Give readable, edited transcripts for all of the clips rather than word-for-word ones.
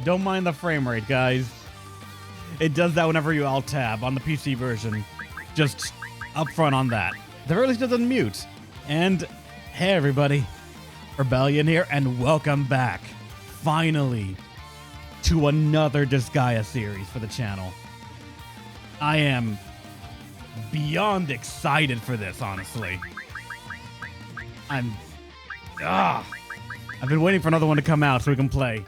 Don't mind the frame rate, guys. It does that whenever you alt-tab on the PC version. Just upfront on that. The very least it doesn't mute. And hey everybody, Rebellion here, and welcome back, finally, to another Disgaea series for the channel. I am beyond excited for this, honestly. I've been waiting for another one to come out so we can play.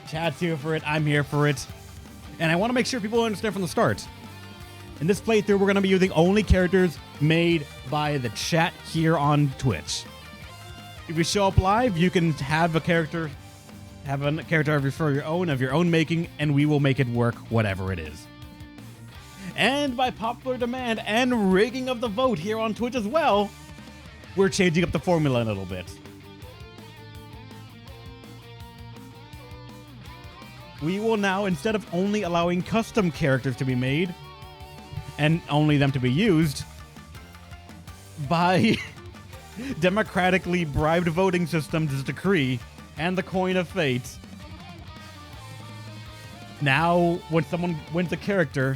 Chad's here for it, I'm here for it. And I want to make sure people understand from the start. In this playthrough, we're going to be using only characters made by the chat here on Twitch. If you show up live, you can have a character for your own making, and we will make it work whatever it is. And by popular demand and rigging of the vote here on Twitch as well, we're changing up the formula a little bit. We will now, instead of only allowing custom characters to be made and only them to be used, by democratically bribed voting system's decree and the coin of fate, now when someone wins a character,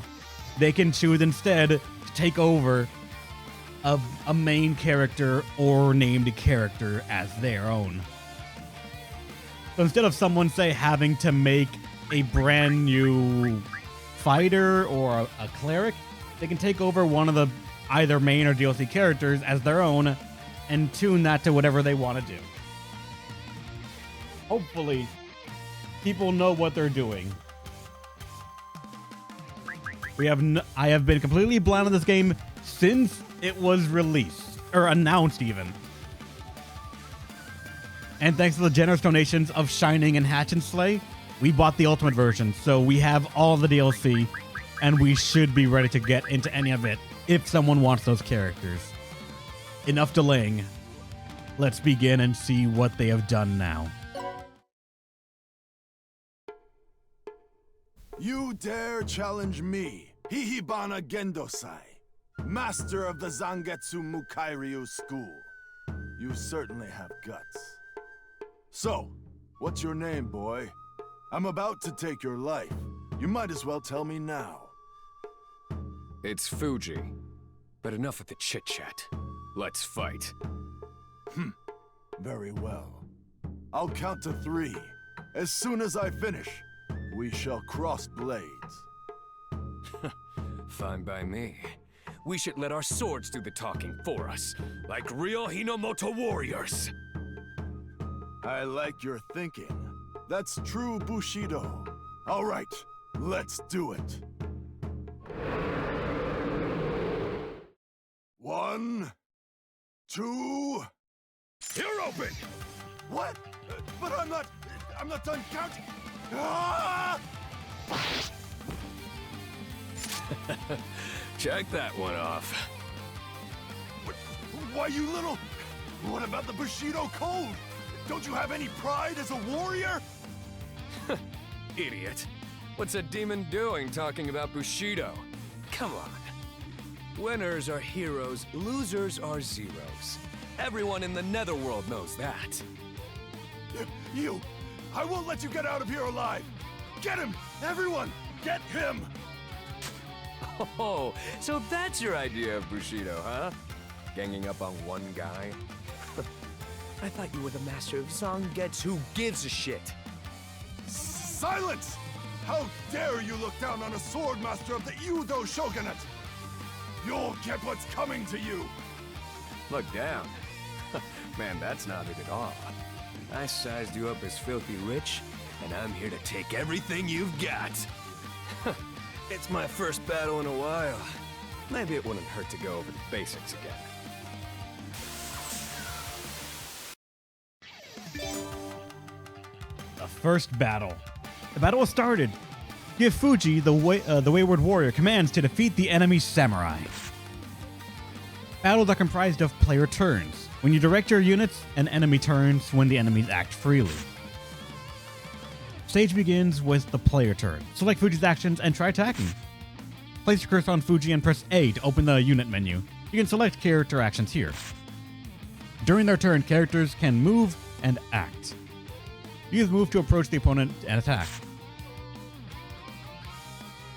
they can choose instead to take over a main character or named character as their own. So instead of someone, say, having to make a brand new fighter or a cleric, they can take over one of the either main or DLC characters as their own and tune that to whatever they want to do. Hopefully, people know what they're doing. I have been completely blind on this game since it was released, or announced even. And thanks to the generous donations of Shining and Hatch and Slay, we bought the Ultimate version, so we have all the DLC, and we should be ready to get into any of it if someone wants those characters. Enough delaying. Let's begin and see what they have done now. You dare challenge me, Hihibana Gendosai, master of the Zangetsu Mukairyu school. You certainly have guts. So, what's your name, boy? I'm about to take your life. You might as well tell me now. It's Fuji. But enough of the chit-chat. Let's fight. Very well. I'll count to 3. As soon as I finish, we shall cross blades. Fine by me. We should let our swords do the talking for us, like real Hinomoto warriors. I like your thinking. That's true Bushido. All right, let's do it. 1, 2... You're open! What? But I'm not done counting. Ah! Check that one off. Why, you little... What about the Bushido code? Don't you have any pride as a warrior? Idiot. What's a demon doing talking about Bushido? Come on. Winners are heroes, losers are zeros. Everyone in the Netherworld knows that. You! I won't let you get out of here alive! Get him! Everyone! Get him! Oh, so that's your idea of Bushido, huh? Ganging up on one guy? I thought you were the master of Zangetsu. Who gives a shit? Silence! How dare you look down on a sword master of the Udo shogunate! You'll get what's coming to you! Look down. Man, that's not it at all. I sized you up as filthy rich, and I'm here to take everything you've got. It's my first battle in a while. Maybe it wouldn't hurt to go over the basics again. The first battle. The battle has started. Give Fuji, the wayward warrior, commands to defeat the enemy samurai. Battles are comprised of player turns. When you direct your units, an enemy turns when the enemies act freely. Stage begins with the player turn. Select Fuji's actions and try attacking. Place your cursor on Fuji and press A to open the unit menu. You can select character actions here. During their turn, characters can move and act. Use move to approach the opponent and attack.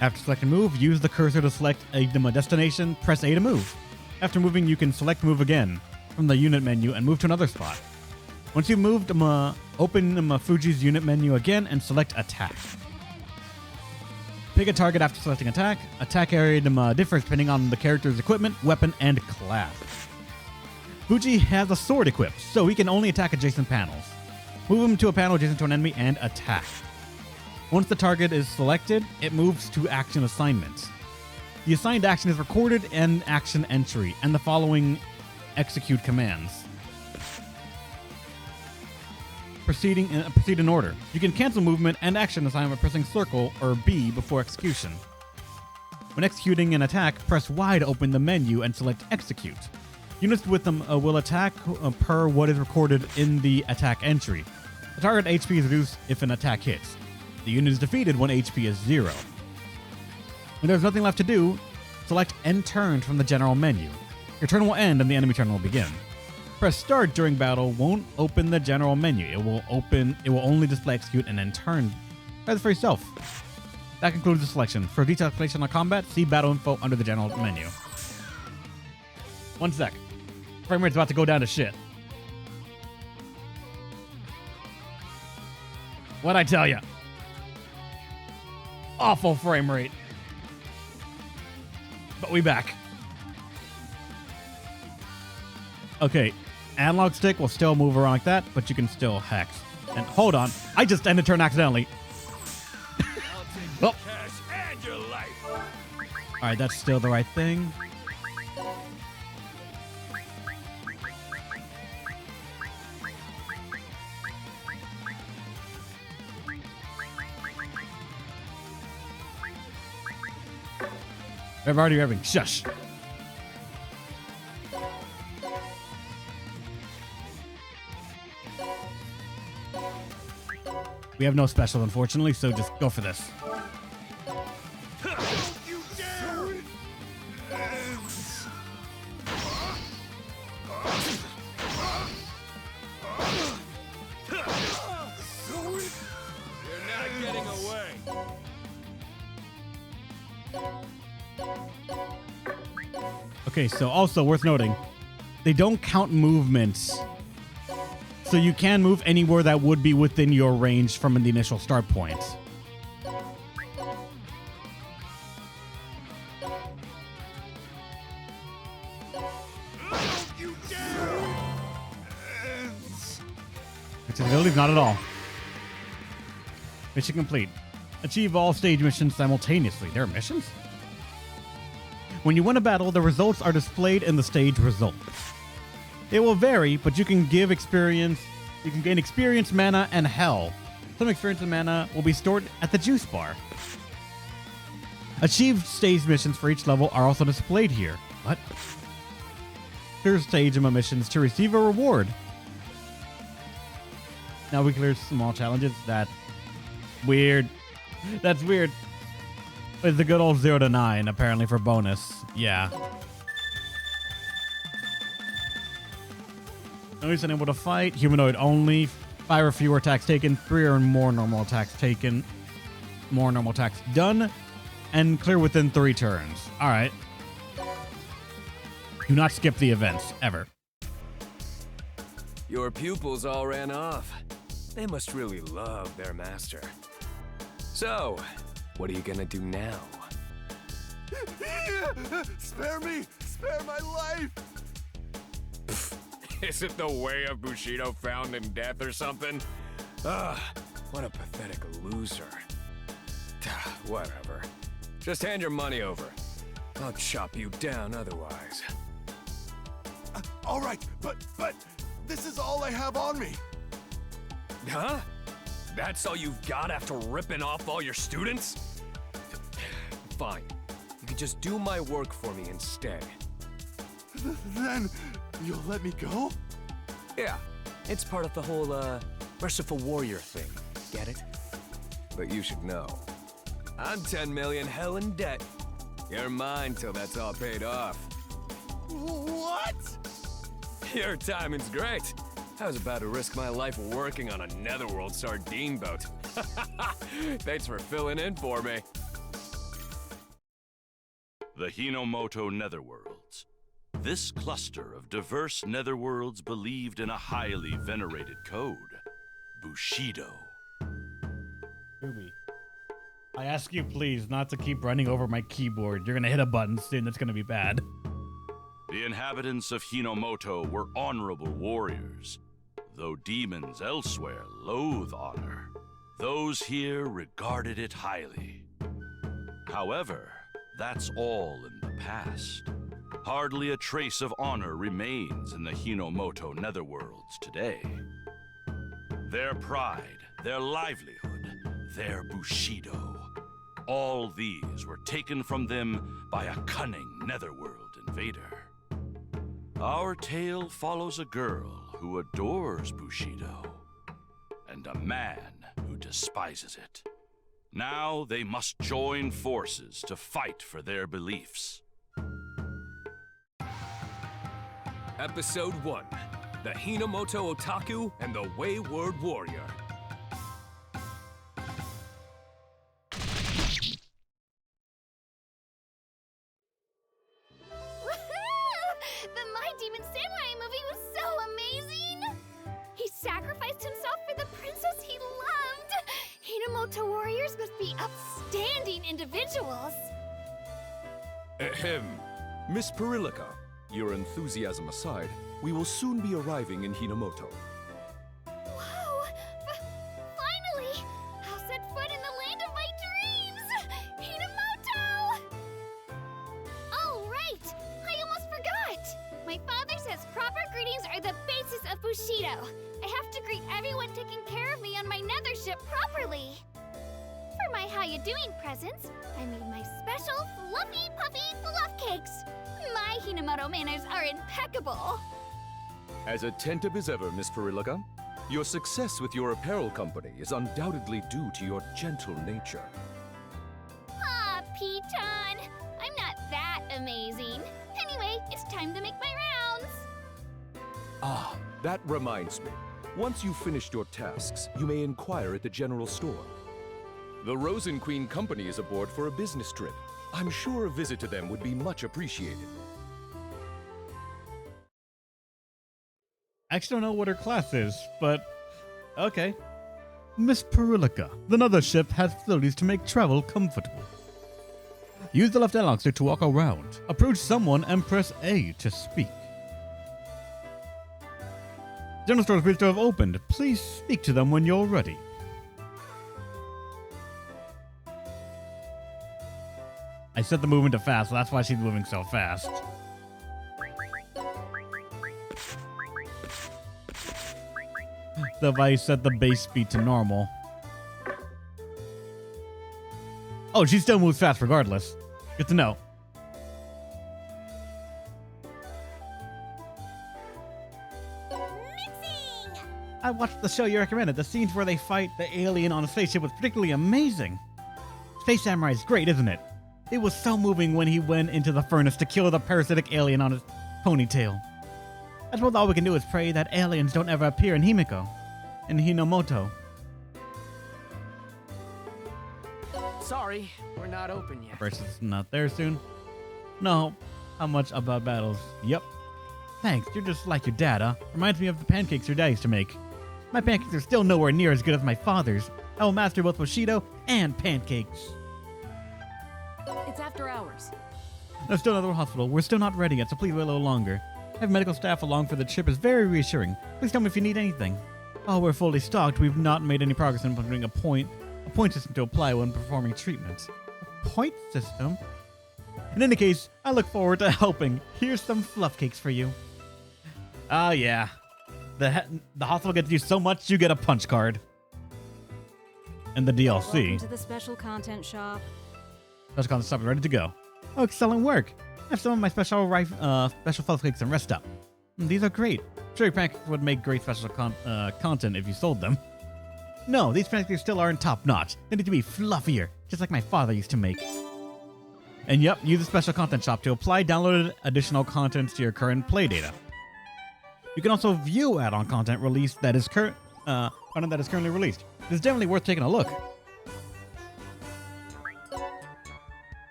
After selecting move, use the cursor to select a destination, press A to move. After moving, you can select move again from the unit menu and move to another spot. Once you've moved, open Fuji's unit menu again and select attack. Pick a target after selecting attack. Attack area differs depending on the character's equipment, weapon, and class. Fuji has a sword equipped, so he can only attack adjacent panels. Move him to a panel adjacent to an enemy and attack. Once the target is selected, it moves to action assignments. The assigned action is recorded in action entry, and the following execute commands. Proceed in order. You can cancel movement and action assignment by pressing circle or B before execution. When executing an attack, press Y to open the menu and select execute. Units with them will attack per what is recorded in the attack entry. The target HP is reduced if an attack hits. The unit is defeated when HP is 0. When there's nothing left to do, select End Turn from the general menu. Your turn will end and the enemy turn will begin. Press Start during battle won't open the general menu. It will only display execute and end turn. Try this for yourself. That concludes the selection. For detailed explanation on combat, see battle info under the general menu. One sec. Frame rate's about to go down to shit. What'd I tell ya? Awful frame rate. But we back. Okay, analog stick will still move around like that, but you can still hex. And hold on, I just ended turn accidentally. Oh. Alright, that's still the right thing. I've already revving. Shush. We have no special, unfortunately, so just go for this. You're not getting away. Okay, so also worth noting, they don't count movements. So you can move anywhere that would be within your range from the initial start point. Accessibility, not at all. Mission complete. Achieve all stage missions simultaneously. There are missions? When you win a battle, the results are displayed in the stage results. They will vary, but you can gain experience, mana, and hell. Some experience and mana will be stored at the juice bar. Achieved stage missions for each level are also displayed here. What? Clear stage missions to receive a reward. Now we clear small challenges. That's weird. That's weird. It's the good old 0 to 9, apparently, for bonus. Yeah. Nobody's unable to fight. Humanoid only. 5 or fewer attacks taken. 3 or more normal attacks taken. More normal attacks done. And clear within 3 turns. Alright. Do not skip the events, ever. Your pupils all ran off. They must really love their master. So, what are you gonna do now? Spare me! Spare my life! Is it the way of Bushido found in death or something? Ugh, what a pathetic loser. Whatever. Just hand your money over. I'll chop you down otherwise. All right, but this is all I have on me. Huh? That's all you've got after ripping off all your students? Fine. You could just do my work for me instead. Then you'll let me go? Yeah, it's part of the whole, merciful warrior thing. Get it? But you should know. I'm 10 million hell in debt. You're mine till that's all paid off. What? Your timing's great. I was about to risk my life working on a Netherworld sardine boat. Thanks for filling in for me. The Hinomoto Netherworlds. This cluster of diverse netherworlds believed in a highly venerated code, Bushido. Ruby, I ask you please not to keep running over my keyboard. You're gonna hit a button soon that's gonna be bad. The inhabitants of Hinomoto were honorable warriors. Though demons elsewhere loathe honor, those here regarded it highly. However, that's all in the past. Hardly a trace of honor remains in the Hinomoto Netherworlds today. Their pride, their livelihood, their Bushido, all these were taken from them by a cunning Netherworld invader. Our tale follows a girl who adores Bushido, and a man who despises it. Now they must join forces to fight for their beliefs. Episode 1, The Hinomoto Otaku and the Wayward Warrior. The My Demon Samurai movie was so amazing! He sacrificed himself for the princess he loved! Hinomoto warriors must be upstanding individuals! Ahem. Miss Perillica, your enthusiasm aside, we will soon be arriving in Hinomoto. Whoa! Finally! I'll set foot in the land of my dreams! Hinomoto! Oh, right! I almost forgot! My father says proper greetings are the basis of Bushido. I have to greet everyone taking care of me on my nether ship properly. For my how you doing presents, I made my special fluffy puffy fluff cakes. My Hinomoto manners are impeccable. As attentive as ever, Miss Perillica, your success with your apparel company is undoubtedly due to your gentle nature. Ah, Piton! I'm not that amazing. Anyway, it's time to make my rounds. Ah, that reminds me. Once you've finished your tasks, you may inquire at the general store. The Rosen Queen Company is aboard for a business trip. I'm sure a visit to them would be much appreciated. I actually don't know what her class is, but okay. Miss Perillica, the nether ship has facilities to make travel comfortable. Use the left analog stick to walk around. Approach someone and press A to speak. General stores appears to have opened. Please speak to them when you're ready. I set the movement to fast, so that's why she's moving so fast. So if I set the base speed to normal. Oh, she still moves fast regardless. Good to know. Mixing! I watched the show you recommended. The scenes where they fight the alien on a spaceship was particularly amazing. Space Samurai is great, isn't it? It was so moving when he went into the furnace to kill the parasitic alien on his ponytail. I suppose all we can do is pray that aliens don't ever appear in Hinomoto. Sorry, we're not open yet. Versus not there soon. No. How much about battles? Yep. Thanks, you're just like your dad, huh? Reminds me of the pancakes your dad used to make. My pancakes are still nowhere near as good as my father's. I will master both Bushido and pancakes. It's after hours. There's still another hospital. We're still not ready yet, so please wait a little longer. Having medical staff along for the trip is very reassuring. Please tell me if you need anything. While we're fully stocked, we've not made any progress in putting a point system to apply when performing treatments. A point system? In any case, I look forward to helping. Here's some fluff cakes for you. Oh yeah. The hospital gets you so much, you get a punch card. And the DLC. Welcome to the special content shop. Special content shop is ready to go. Oh, excellent work. I have some of my special fluff cakes and rest up. These are great. Sure, your pancakes would make great special content if you sold them. No, these pancakes still aren't top-notch. They need to be fluffier, just like my father used to make. And yep, use the special content shop to apply downloaded additional contents to your current play data. You can also view add-on content released that is content that is currently released. It's definitely worth taking a look.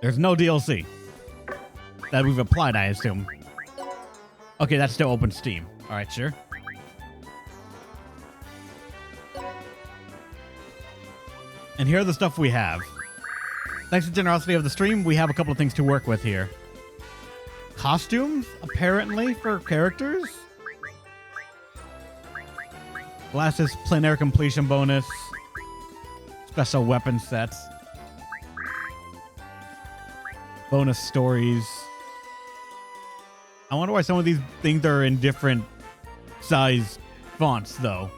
There's no DLC that we've applied, I assume. Okay, that's still open Steam. All right, sure. And here are the stuff we have. Thanks to the generosity of the stream, we have a couple of things to work with here. Costumes, apparently, for characters. Glasses, plein air completion bonus. Special weapon sets. Bonus stories. I wonder why some of these things are in different size fonts, though.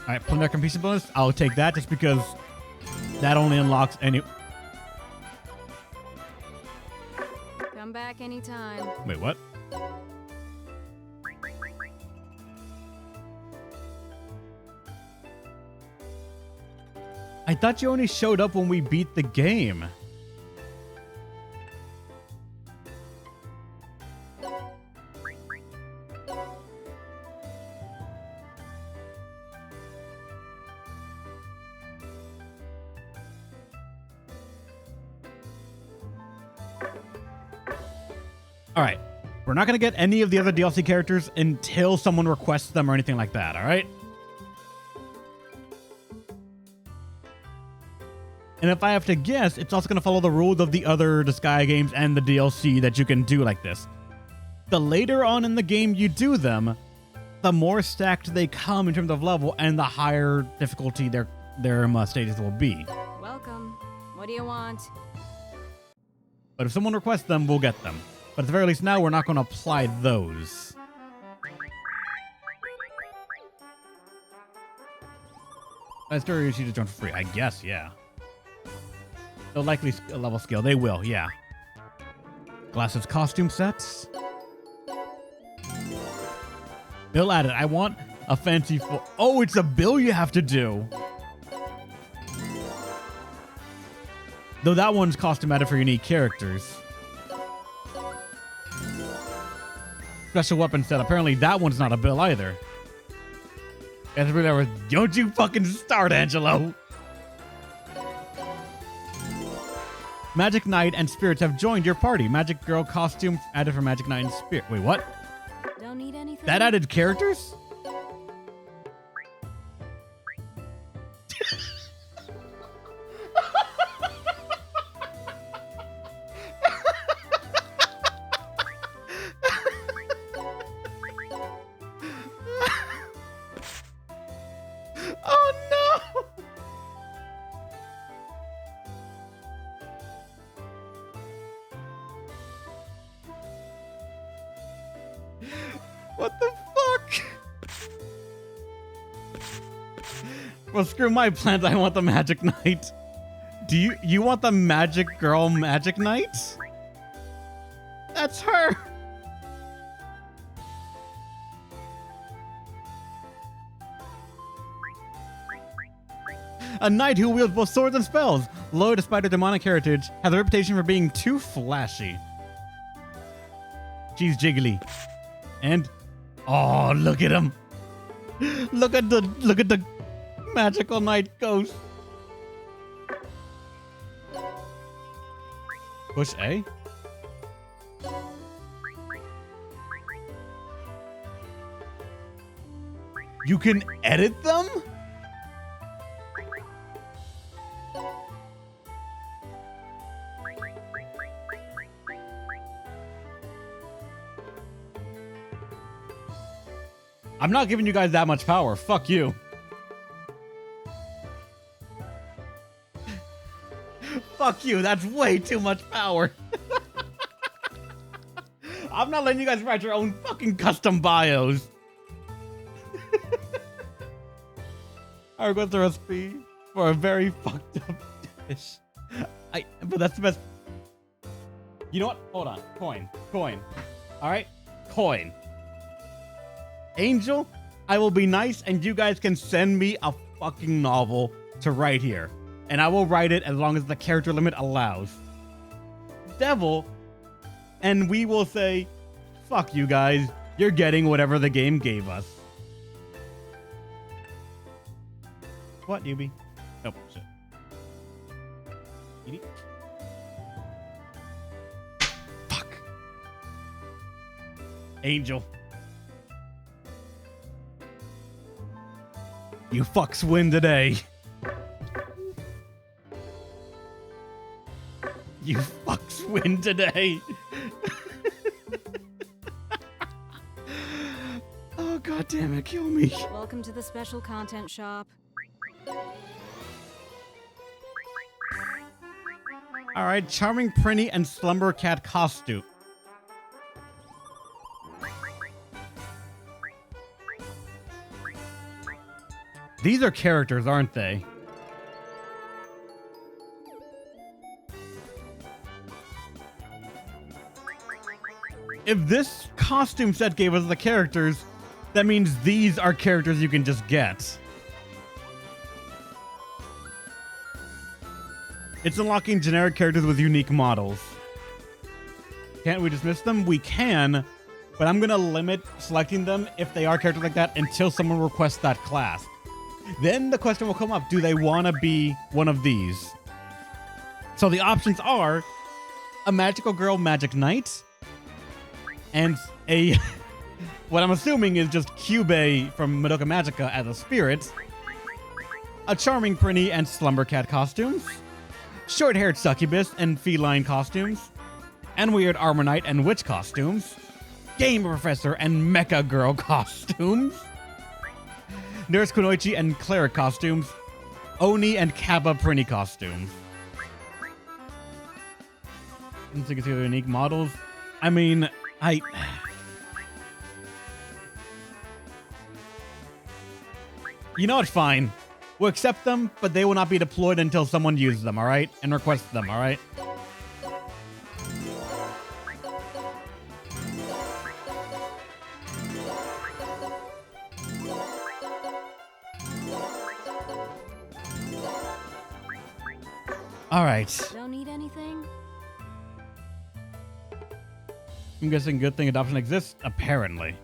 Alright, plein air completion bonus. I'll take that just because that only unlocks any... Come back anytime. Wait, what? I thought you only showed up when we beat the game. All right. We're not going to get any of the other DLC characters until someone requests them or anything like that, all right? And if I have to guess, it's also going to follow the rules of the other Disgaea games and the DLC that you can do like this. The later on in the game you do them, the more stacked they come in terms of level and the higher difficulty their stages will be. Welcome. What do you want? But if someone requests them, we'll get them. But at the very least now, we're not going to apply those. That's story you just join for free. I guess, yeah. They'll likely level scale. They will, yeah. Glasses costume sets. Bill added. I want a fancy... Oh, it's a bill you have to do. Though that one's costume added for unique characters. Special weapon set. Apparently that one's not a bill either. Don't you fucking start, Angelo. Magic Knight and Spirits have joined your party. Magic Girl costume added for Magic Knight and Spirit. Wait, what? Don't need anything? That added characters? What the fuck? Well, screw my plans. I want the Magic Knight. Do you want the Magic Girl Magic Knight? That's her. A knight who wields both swords and spells. Loyal despite her demonic heritage, has a reputation for being too flashy. She's jiggly. And oh, look at him. Look at the magical knight ghost. Push A. You can edit them? I'm not giving you guys that much power. Fuck you. Fuck you. That's way too much power. I'm not letting you guys write your own fucking custom bios. I request a recipe for a very fucked up dish. But that's the best. You know what? Hold on. Coin. All right? Coin. Angel, I will be nice and you guys can send me a fucking novel to write here. And I will write it as long as the character limit allows. Devil, and we will say, fuck you guys, you're getting whatever the game gave us. What, newbie? Oh, shit. Edie? Fuck. Angel. You fucks win today. You fucks win today. Oh, god damn it, kill me. Welcome to the special content shop. Alright, Charming Prinny and Slumber Cat costume. These are characters, aren't they? If this costume set gave us the characters, that means these are characters you can just get. It's unlocking generic characters with unique models. Can't we dismiss them? We can, but I'm going to limit selecting them if they are characters like that until someone requests that class. Then the question will come up, do they want to be one of these? So the options are a magical girl magic knight and a what I'm assuming is just Cube from Madoka Magica as a spirit, a Charming Prinny and Slumber Cat costumes, short-haired succubus and feline costumes, and weird armor knight and witch costumes, game professor and mecha girl costumes, nurse kunoichi and cleric costumes, oni and kaba prinny costumes. And so you can see the unique models. I mean, you know what, fine. We'll accept them, but they will not be deployed until someone uses them, alright? And requests them, alright? Alright. Don't need anything? I'm guessing good thing adoption exists? Apparently.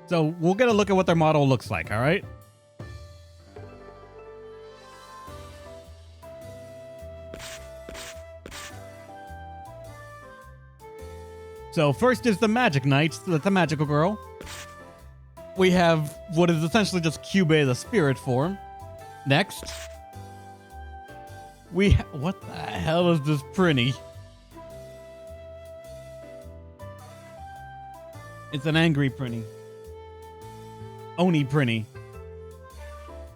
So we'll get a look at what their model looks like, all right? So first is the Magic Knight, so that's a magical girl. We have what is essentially just Cube the spirit form. Next, what the hell is this Prinny? It's an angry Prinny. Oni Prinny.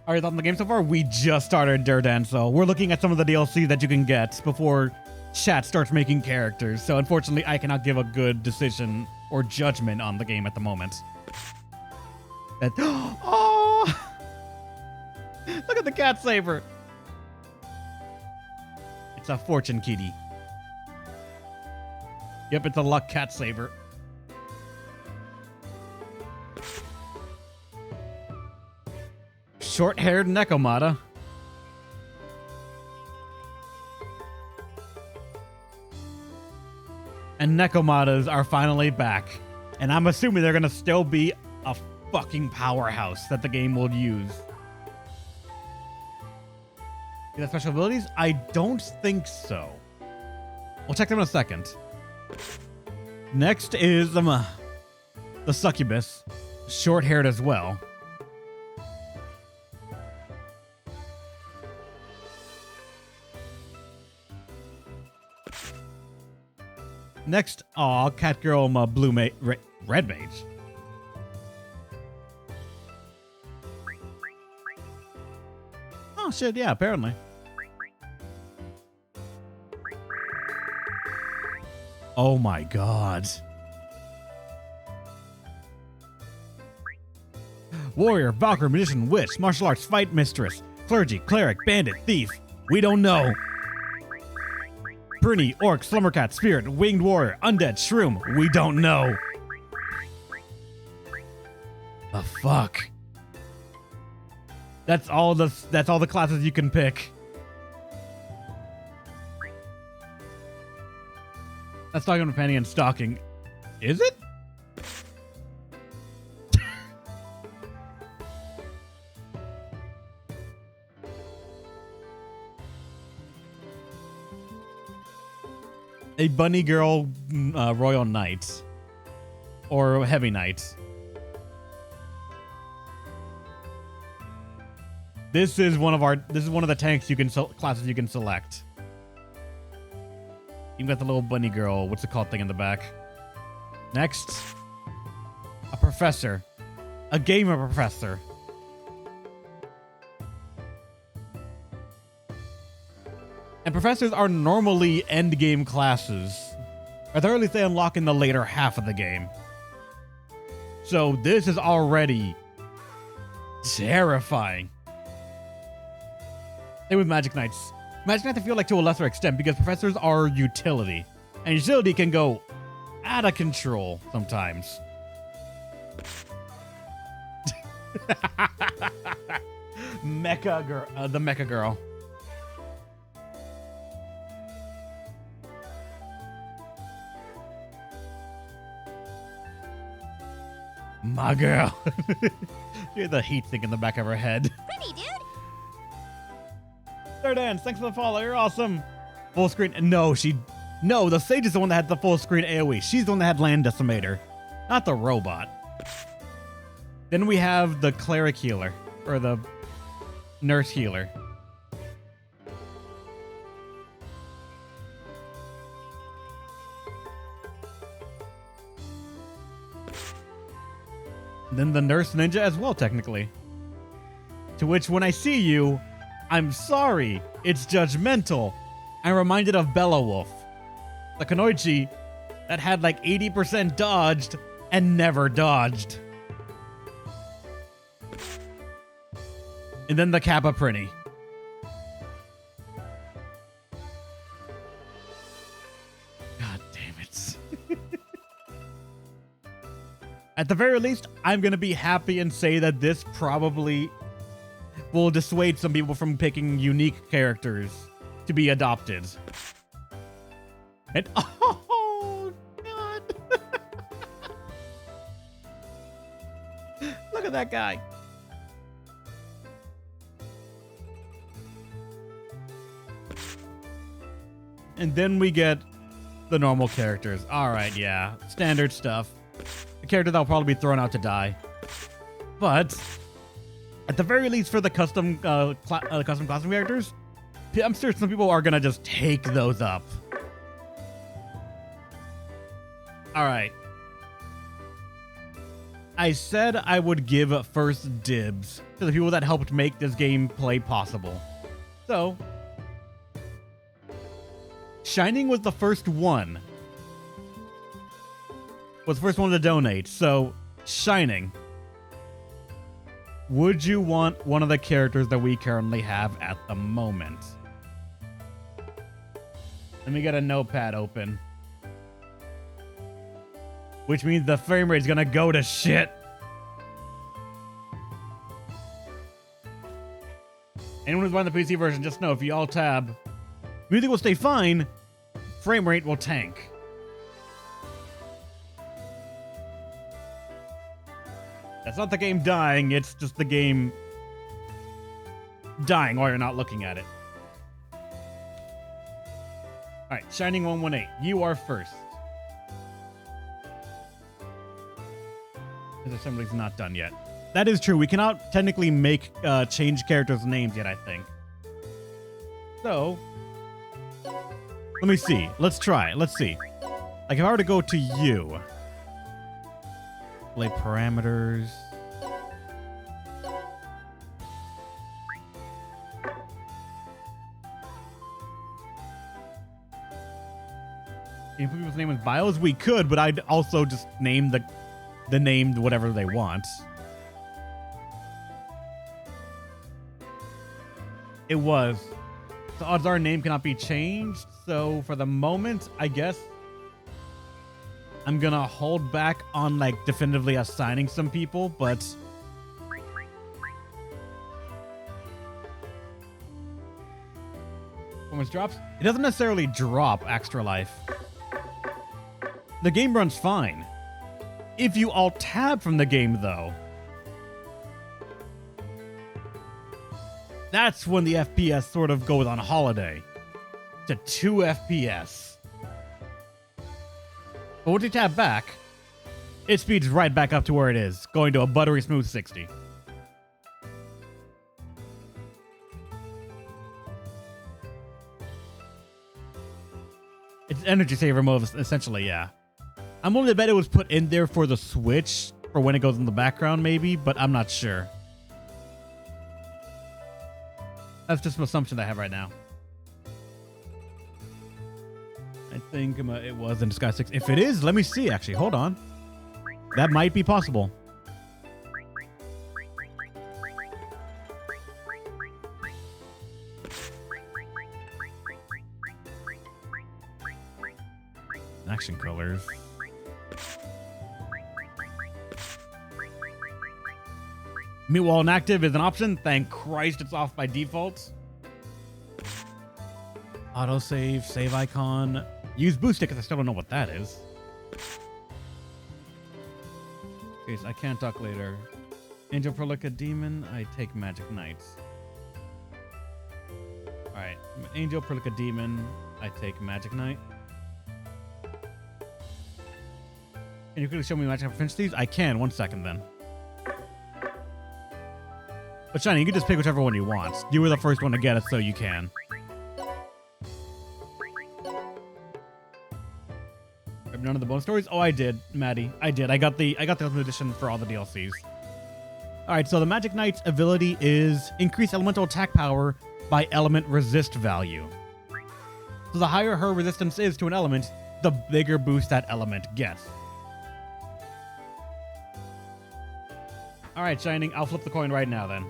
Are you thoughts on the game so far? We just started Durdan, so we're looking at some of the DLC that you can get before chat starts making characters. So unfortunately, I cannot give a good decision or judgment on the game at the moment. Oh! Look at the cat saber. It's a fortune kitty. Yep, it's a luck cat saber. Short-haired Nekomata. And Nekomatas are finally back. And I'm assuming they're going to still be a fucking powerhouse that the game will use. Do they have special abilities? I don't think so. We'll check them in a second. Next is the succubus. Short-haired as well. Next, cat girl, red mage. Oh shit, yeah, apparently. Oh my god. Warrior, Valkyrie, Magician, Witch, Martial Arts, Fight Mistress, Clergy, Cleric, Bandit, Thief, We don't know. Prinny, Orc, Slumbercat, Spirit, Winged Warrior, Undead, Shroom. We don't know. The fuck? That's all the classes you can pick. That's talking about Penny and Stalking. Is it? A bunny girl royal knight or heavy knight. This is one of the tanks you can classes you can select. You've got the little bunny girl. What's the called thing in the back? Next, a professor, a gamer professor. And professors are normally endgame classes. Or at least they unlock in the later half of the game. So this is already terrifying. Same with Magic Knights. Magic Knights I feel like to a lesser extent because professors are utility. And utility can go out of control sometimes. Mecha girl, the Mecha girl. My girl. You're the heat sink in the back of her head. Pretty, dude. Third Dance, thanks for the follow. You're awesome. Full screen. No, the Sage is the one that had the full screen AoE. She's the one that had Land Decimator, not the robot. Then we have the Cleric Healer, or the Nurse Healer. Then the Nurse Ninja as well, technically. To which, when I see you, I'm sorry, it's judgmental. I'm reminded of Beowulf, the Kunoichi that had like 80% dodged and never dodged. And then the Kappa Prinny. God damn it. At the very least, I'm going to be happy and say that this probably will dissuade some people from picking unique characters to be adopted. And oh god. Look at that guy. And then we get the normal characters. All right, yeah, standard stuff. A character that'll probably be thrown out to die. But at the very least, for the custom custom characters, I'm sure some people are gonna just take those up. All right. I said I would give first dibs to the people that helped make this gameplay possible. So, Shining was the first one. Was the first one to donate. So, Shining, would you want one of the characters that we currently have at the moment? Let me get a notepad open. Which means the frame rate is gonna go to shit. Anyone who's buying the PC version, just know if you alt tab, music will stay fine, frame rate will tank. That's not the game dying, it's just the game dying while you're not looking at it. Alright, Shining 118, you are first. This assembly's not done yet. That is true, we cannot technically make change characters' names yet, I think. So, let me see. Let's try. Let's see. Like, if I were to go to you, play parameters. Can you put people's name in bios? We could, but I'd also just name the name whatever they want. It was. the odds are name cannot be changed. So for the moment, I guess I'm gonna hold back on like definitively assigning some people, but performance drops. It doesn't necessarily drop extra life. The game runs fine. If you alt tab from the game though, that's when the FPS sort of goes on holiday to 2 FPS. But once you tab back, it speeds right back up to where it is, going to a buttery smooth 60. It's energy saver mode, essentially, yeah. I'm willing to bet it was put in there for the Switch, for when it goes in the background, maybe, but I'm not sure. That's just an assumption I have right now. I think it was in Disgaea 6. If it is, let me see, actually. Hold on. That might be possible. Action colors. Mute while inactive is an option. Thank Christ it's off by default. Autosave, save icon. Use boost stick, because I still don't know what that is. Okay, so I can't talk later. Angel Prolica Demon, I take Magic Knights. Alright, Angel Prolica Demon, I take Magic Knight. Can you quickly show me Magic Proficiencies? I can, 1 second then. But Shiny, you can just pick whichever one you want. You were the first one to get it, so you can. None of the bonus stories? Oh, I did, Maddie. I did. I got the Ultimate Edition for all the DLCs. Alright, so the Magic Knight's ability is increase elemental attack power by element resist value. So the higher her resistance is to an element, the bigger boost that element gets. Alright, Shining, I'll flip the coin right now then.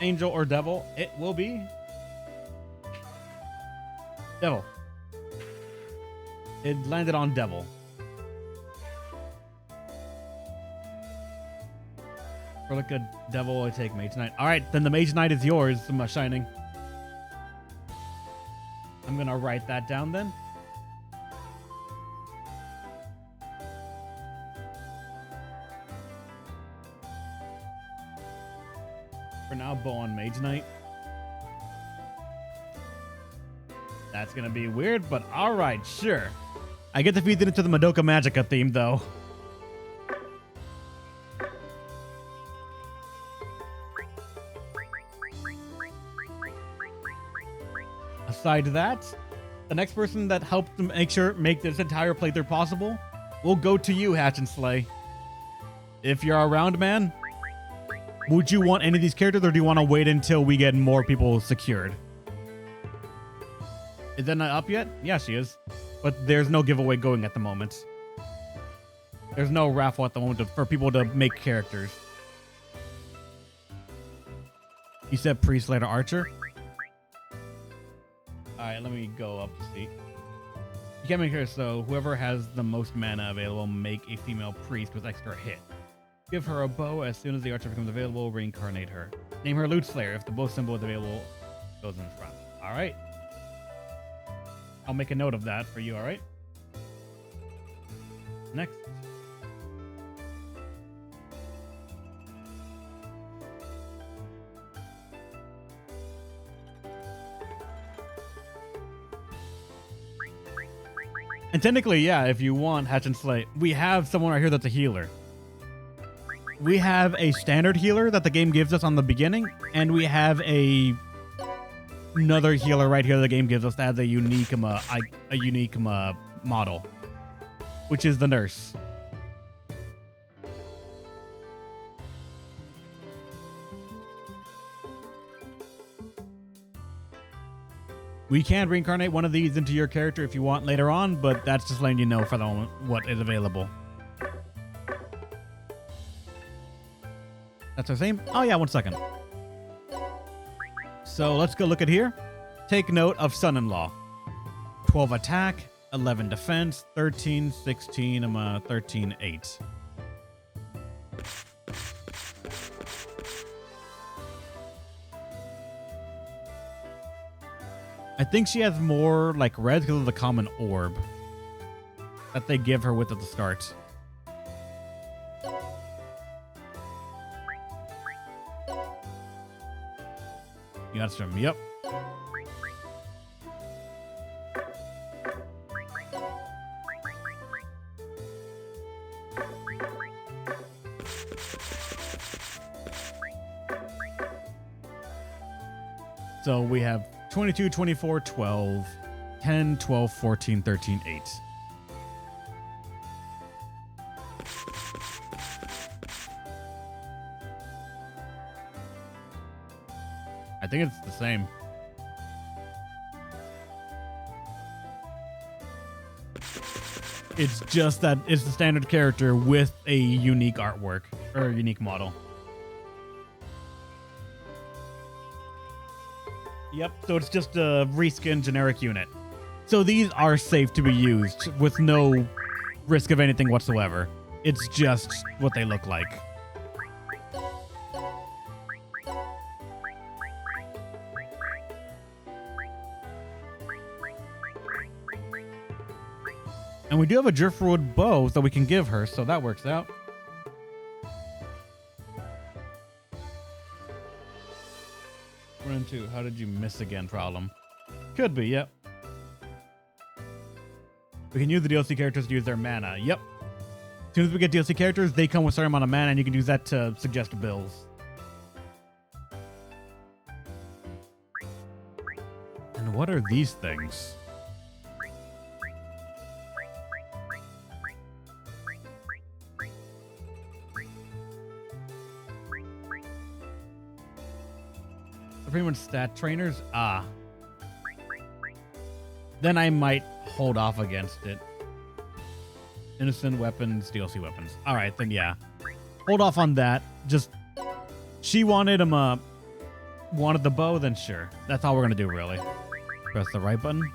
Angel or Devil? It will be Devil. It landed on Devil. For like a Devil, I take Mage Knight. Alright, then the Mage Knight is yours, Shining. I'm gonna write that down then. For now, bow on Mage Knight. That's gonna be weird, but alright, sure. I get to feed it into the Madoka Magica theme, though. Aside that, the next person that helped to make this entire playthrough possible will go to you, Hatch and Slay. If you're around, man, would you want any of these characters, or do you want to wait until we get more people secured? Is that not up yet? Yeah, she is. But there's no giveaway going at the moment. There's no raffle at the moment for people to make characters. You said Priest, later Archer? Alright, let me go up to see. You can't make her, so whoever has the most mana available, make a female priest with extra hit. Give her a bow. As soon as the archer becomes available, reincarnate her. Name her Loot Slayer. If the bow symbol is available, goes in front. Alright. I'll make a note of that for you, alright? Next. And technically, yeah, if you want Hatch and Slay, we have someone right here that's a healer. We have a standard healer that the game gives us on the beginning, and we have another healer right here the game gives us that has a unique model, which is the nurse. We can reincarnate one of these into your character if you want later on, but that's just letting you know for the moment what is available. That's the same? Oh yeah, 1 second. So let's go look at here. Take note of son-in-law. 12 attack, 11 defense, 13, 16, 13, 8. I think she has more like red because of the common orb that they give her with at the start. You got some, yep. So we have 22, 24, 12, 10, 12, 14, 13, 8. I think it's the same. It's just that it's the standard character with a unique artwork or a unique model. Yep, so it's just a reskin generic unit. So these are safe to be used with no risk of anything whatsoever. It's just what they look like. And we do have a driftwood bow that we can give her, so that works out. Run into how did you miss again problem. Could be, yep. We can use the DLC characters to use their mana. Yep. As soon as we get DLC characters, they come with a certain amount of mana, and you can use that to suggest builds. And what are these things? Pretty much stat trainers? Ah. Then I might hold off against it. Innocent weapons, DLC weapons. Alright, then yeah. Hold off on that. Just, she wanted him, wanted the bow, then sure. That's all we're gonna do, really. Press the right button.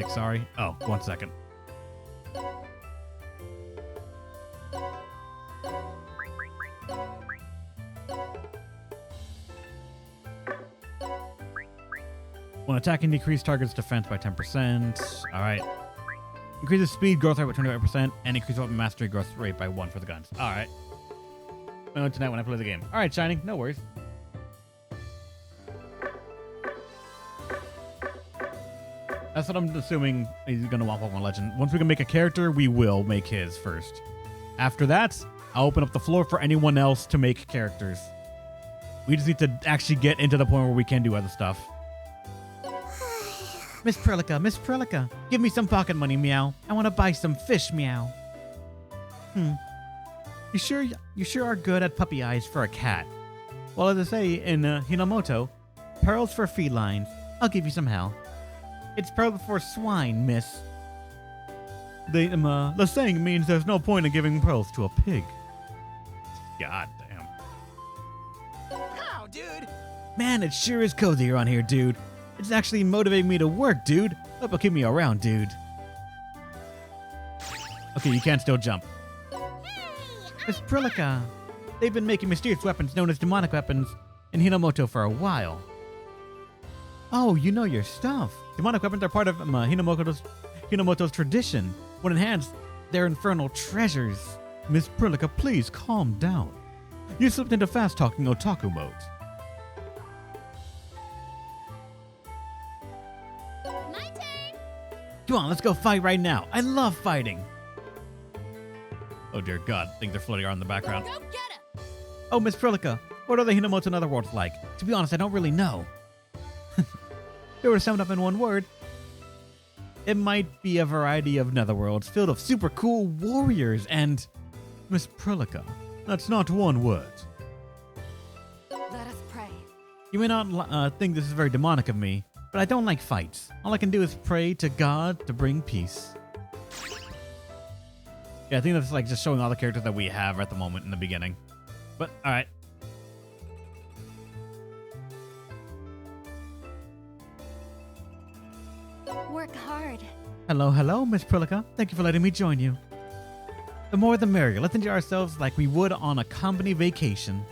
Sorry. Oh, 1 second. When attacking, decrease target's defense by 10%. Alright. Increases speed, growth rate by 25%, and increase weapon mastery growth rate by 1 for the guns. Alright. I'll tonight when I play the game. Alright, Shining. No worries. That's what I'm assuming he's going to want Pokemon Legend. Once we can make a character, we will make his first. After that, I'll open up the floor for anyone else to make characters. We just need to actually get into the point where we can do other stuff. Miss Prelica, give me some pocket money, meow. I want to buy some fish, meow. You sure are good at puppy eyes for a cat. Well, as I say in Hinomoto, pearls for felines. I'll give you some hell. It's pearl for swine, miss. The saying means there's no point in giving pearls to a pig. God damn. Ow, dude! Man, it sure is cozy around here, dude. It's actually motivating me to work, dude. Hope it'll keep me around, dude. Okay, you can still jump. Miss Prelica. They've been making mysterious weapons known as demonic weapons in Hinomoto for a while. Oh, you know your stuff. Demonic weapons are part of Hinomoto's tradition. When enhanced, they're infernal treasures. Miss Prelica, please calm down. You slipped into fast-talking otaku mode. My turn! Come on, let's go fight right now. I love fighting. Oh dear God, things are floating around in the background. Go get him! Oh, Miss Prelica, what are the Hinomoto Netherworlds like? To be honest, I don't really know. If it were summed up in one word, it might be a variety of netherworlds filled with super cool warriors and... Miss Prelica, that's not one word. Let us pray. You may not think this is very demonic of me, but I don't like fights. All I can do is pray to God to bring peace. Yeah, I think that's like just showing all the characters that we have at the moment in the beginning. But, alright. Work hard. Hello, Miss Prilica. Thank you for letting me join you. The more the merrier. Let's enjoy ourselves like we would on a company vacation.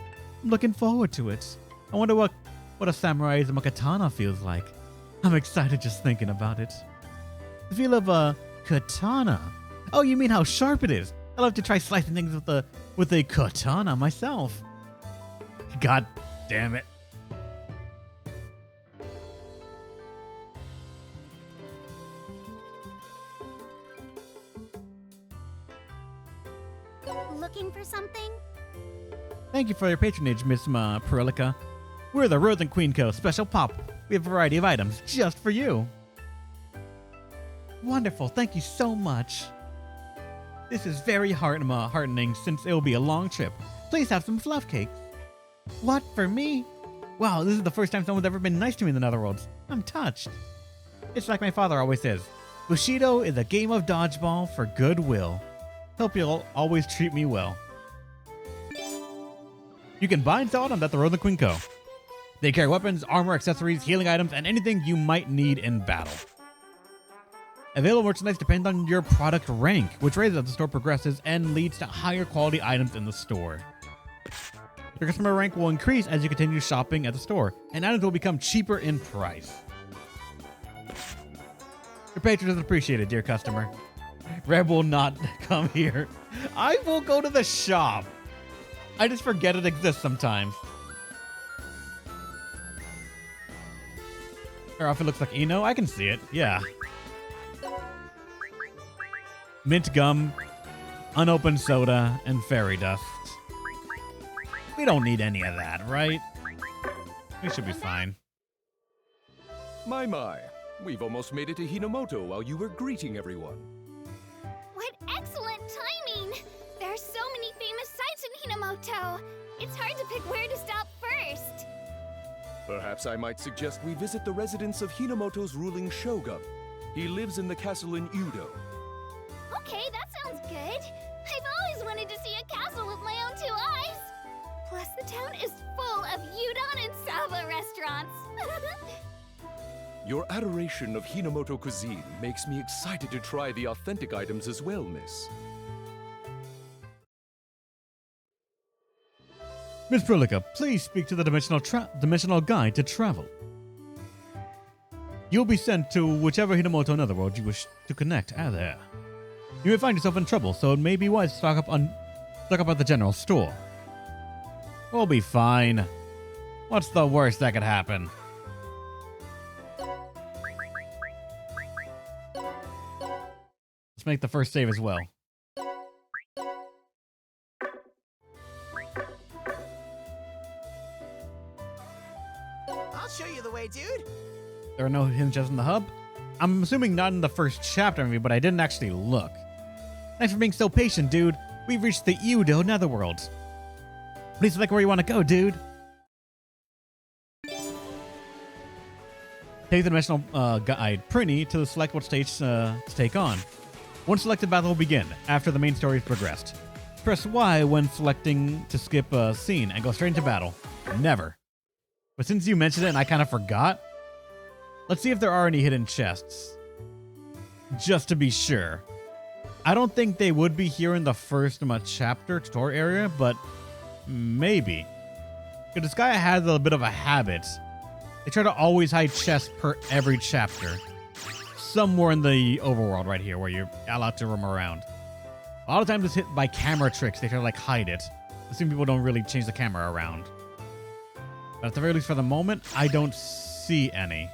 I'm looking forward to it. I wonder what a samurai's katana feels like. I'm excited just thinking about it. The feel of a katana. Oh, you mean how sharp it is? I love to try slicing things with a katana myself. God damn it. Looking for something? Thank you for your patronage, Miss Prilica. We're the Rosen Queen Co. Special Pop. We have a variety of items just for you. Wonderful, thank you so much. This is very heartening since it will be a long trip. Please have some fluff cakes. What, for me? Wow, this is the first time someone's ever been nice to me in the Netherworlds. I'm touched. It's like my father always says, Bushido is a game of dodgeball for goodwill. Hope you'll always treat me well. You can buy and sell items at the Rosen Queen Co. They carry weapons, armor, accessories, healing items, and anything you might need in battle. Available merchandise depends on your product rank, which raises as the store progresses and leads to higher quality items in the store. Your customer rank will increase as you continue shopping at the store, and items will become cheaper in price. Your patronage is appreciated, dear customer. Reb will not come here. I will go to the shop. I just forget it exists sometimes. Her outfit looks like Eno. I can see it. Yeah. Mint gum, unopened soda, and fairy dust. We don't need any of that, right? We should be fine. My. We've almost made it to Hinomoto while you were greeting everyone. What excellent timing! There are so many famous sites in Hinomoto. It's hard to pick where to stop first. Perhaps I might suggest we visit the residence of Hinomoto's ruling shogun. He lives in the castle in Udo. Okay, that sounds good. I've always wanted to see a castle with my own 2 eyes. Plus, the town is full of udon and saba restaurants. Your adoration of Hinomoto cuisine makes me excited to try the authentic items as well, miss. Miss Prilica, please speak to the dimensional guide to travel. You'll be sent to whichever Hinomoto Netherworld you wish to connect there. You may find yourself in trouble, so it may be wise to stock up at the general store. We'll be fine. What's the worst that could happen? Let's make the first save as well. I'll show you the way, dude. There are no hidden chests in the hub. I'm assuming not in the first chapter, maybe, but I didn't actually look. Thanks for being so patient, dude. We've reached the Udo Netherworld. Please select where you want to go, dude. Take the dimensional guide, Prinny, to select what stage to take on. One selected battle will begin after the main story is progressed. Press Y when selecting to skip a scene and go straight into battle. Never. But since you mentioned it and I kind of forgot, let's see if there are any hidden chests. Just to be sure. I don't think they would be here in the first chapter tutorial area, but maybe. Because Disgaea has a bit of a habit. They try to always hide chests per every chapter. Somewhere in the overworld right here where you're allowed to roam around. A lot of times it's hit by camera tricks. They try to like hide it. Assuming people don't really change the camera around. But at the very least for the moment, I don't see any.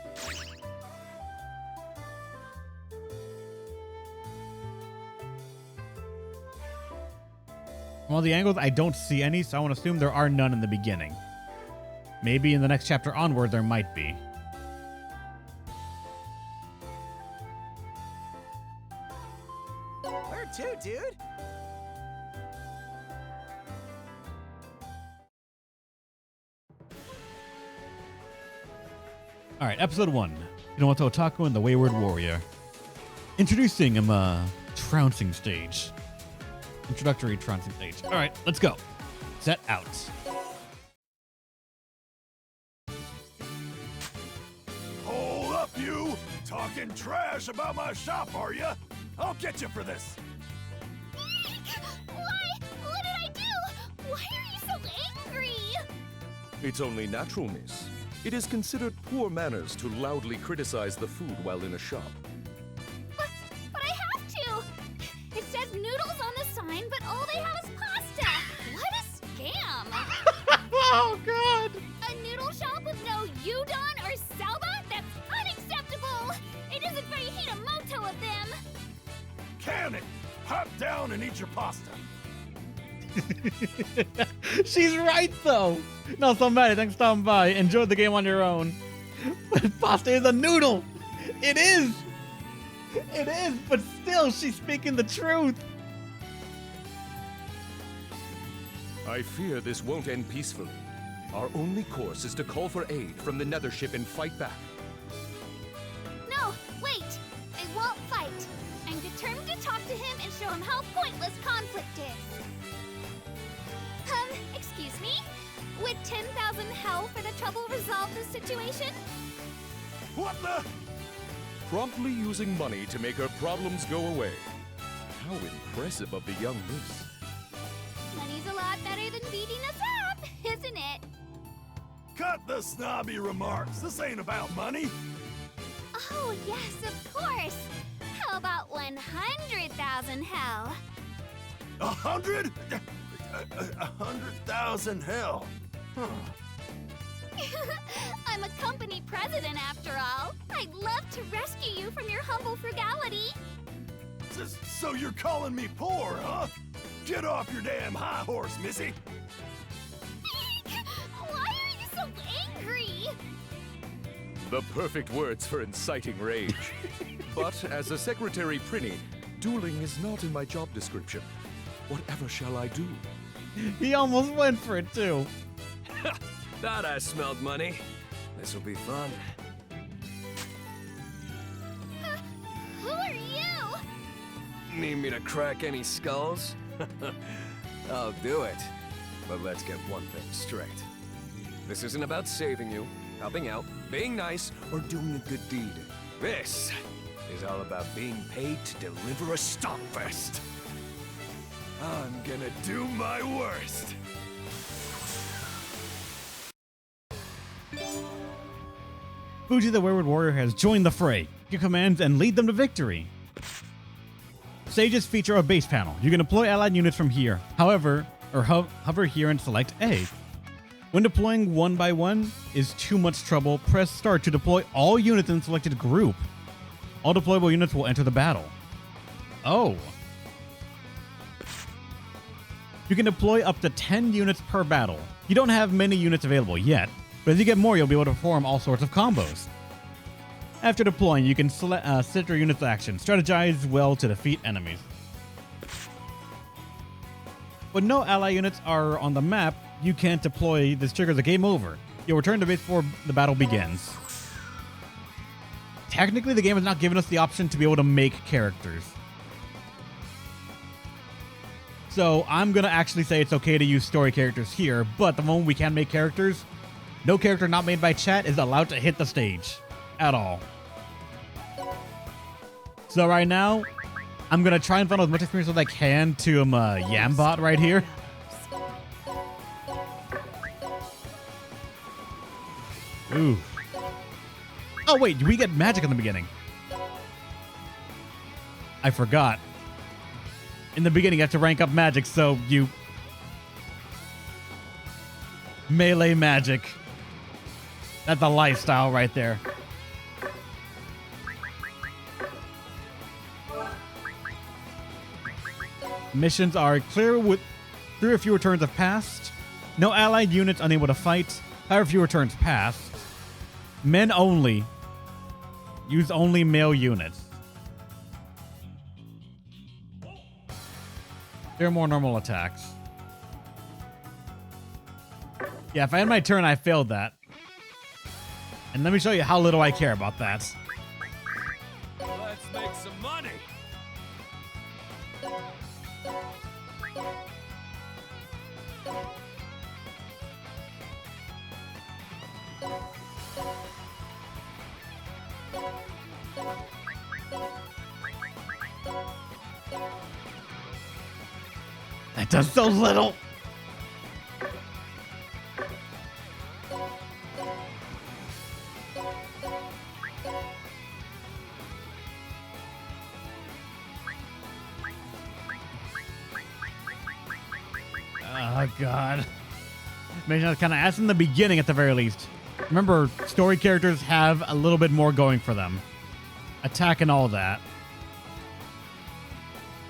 From all the angles, I don't see any, so I want to assume there are none in the beginning. Maybe in the next chapter onward, there might be. Where to, dude? All right, episode 1. Hinomoto Otaku and the Wayward Warrior. Introducing him, trouncing stage. Introductory trouncing stage. All right, let's go. Set out. Hold up, you! Talking trash about my shop, are ya? I'll get you for this. Why? What did I do? Why are you so angry? It's only natural, miss. It is considered poor manners to loudly criticize the food while in a shop. But I have to. It says noodles on the sign, but all they have is pasta. What a scam! Oh, God. A noodle shop with no udon or soba? That's unacceptable! It isn't very Hinomoto of them! Can it? Hop down and eat your pasta. She's right, though. No, somebody, thanks for stopping by. Enjoy the game on your own. But pasta is a noodle. It is. It is, but still, she's speaking the truth. I fear this won't end peacefully. Our only course is to call for aid from the nether ship and fight back. No, wait! I won't fight. I'm determined to talk to him and show him how pointless conflict is. Excuse me? Would 10,000 hell for the trouble resolve this situation? What the? Promptly using money to make her problems go away. How impressive of the young miss. Money's a lot better than beating us up, isn't it? Cut the snobby remarks. This ain't about money. Oh, yes, of course. How about 100,000 hell? 100? 100,000 hell. Huh. I'm a company president after all. I'd love to rescue you from your humble frugality. So you're calling me poor, huh? Get off your damn high horse, missy. Why are you so angry? The perfect words for inciting rage. But as a Secretary Prinny, dueling is not in my job description. Whatever shall I do? He almost went for it, too. Thought I smelled money. This'll be fun. Who are you? Need me to crack any skulls? I'll do it. But let's get one thing straight. This isn't about saving you, helping out, being nice, or doing a good deed. This is all about being paid to deliver a stompfest. I'm gonna do my worst. Fuji the Wayward Warrior has joined the fray. Your commands and lead them to victory. Stages feature a base panel. You can deploy allied units from here. However, hover here and select A. When deploying one by one is too much trouble, press start to deploy all units in the selected group. All deployable units will enter the battle. Oh. You can deploy up to 10 units per battle. You don't have many units available yet, but as you get more, you'll be able to perform all sorts of combos. After deploying, you can set your unit's action. Strategize well to defeat enemies. When no ally units are on the map, you can't deploy. This triggers a game over. You'll return to base before the battle begins. Technically, the game has not given us the option to be able to make characters. So I'm going to actually say it's okay to use story characters here, but the moment we can make characters, no character not made by chat is allowed to hit the stage at all. So right now, I'm going to try and funnel as much experience as I can to Yambot right here. Ooh. Oh, wait, we get magic in the beginning. I forgot. In the beginning, you have to rank up magic, so you... melee magic. That's a lifestyle right there. Missions are clear with 3 or fewer turns have passed. No allied units unable to fight. However, fewer turns passed. Men only. Use only male units. There are more normal attacks. Yeah, if I had my turn, I failed that. And let me show you how little I care about that. That does so little. Oh, God. Maybe I was kind of asked in the beginning at the very least. Remember, story characters have a little bit more going for them. Attack and all that.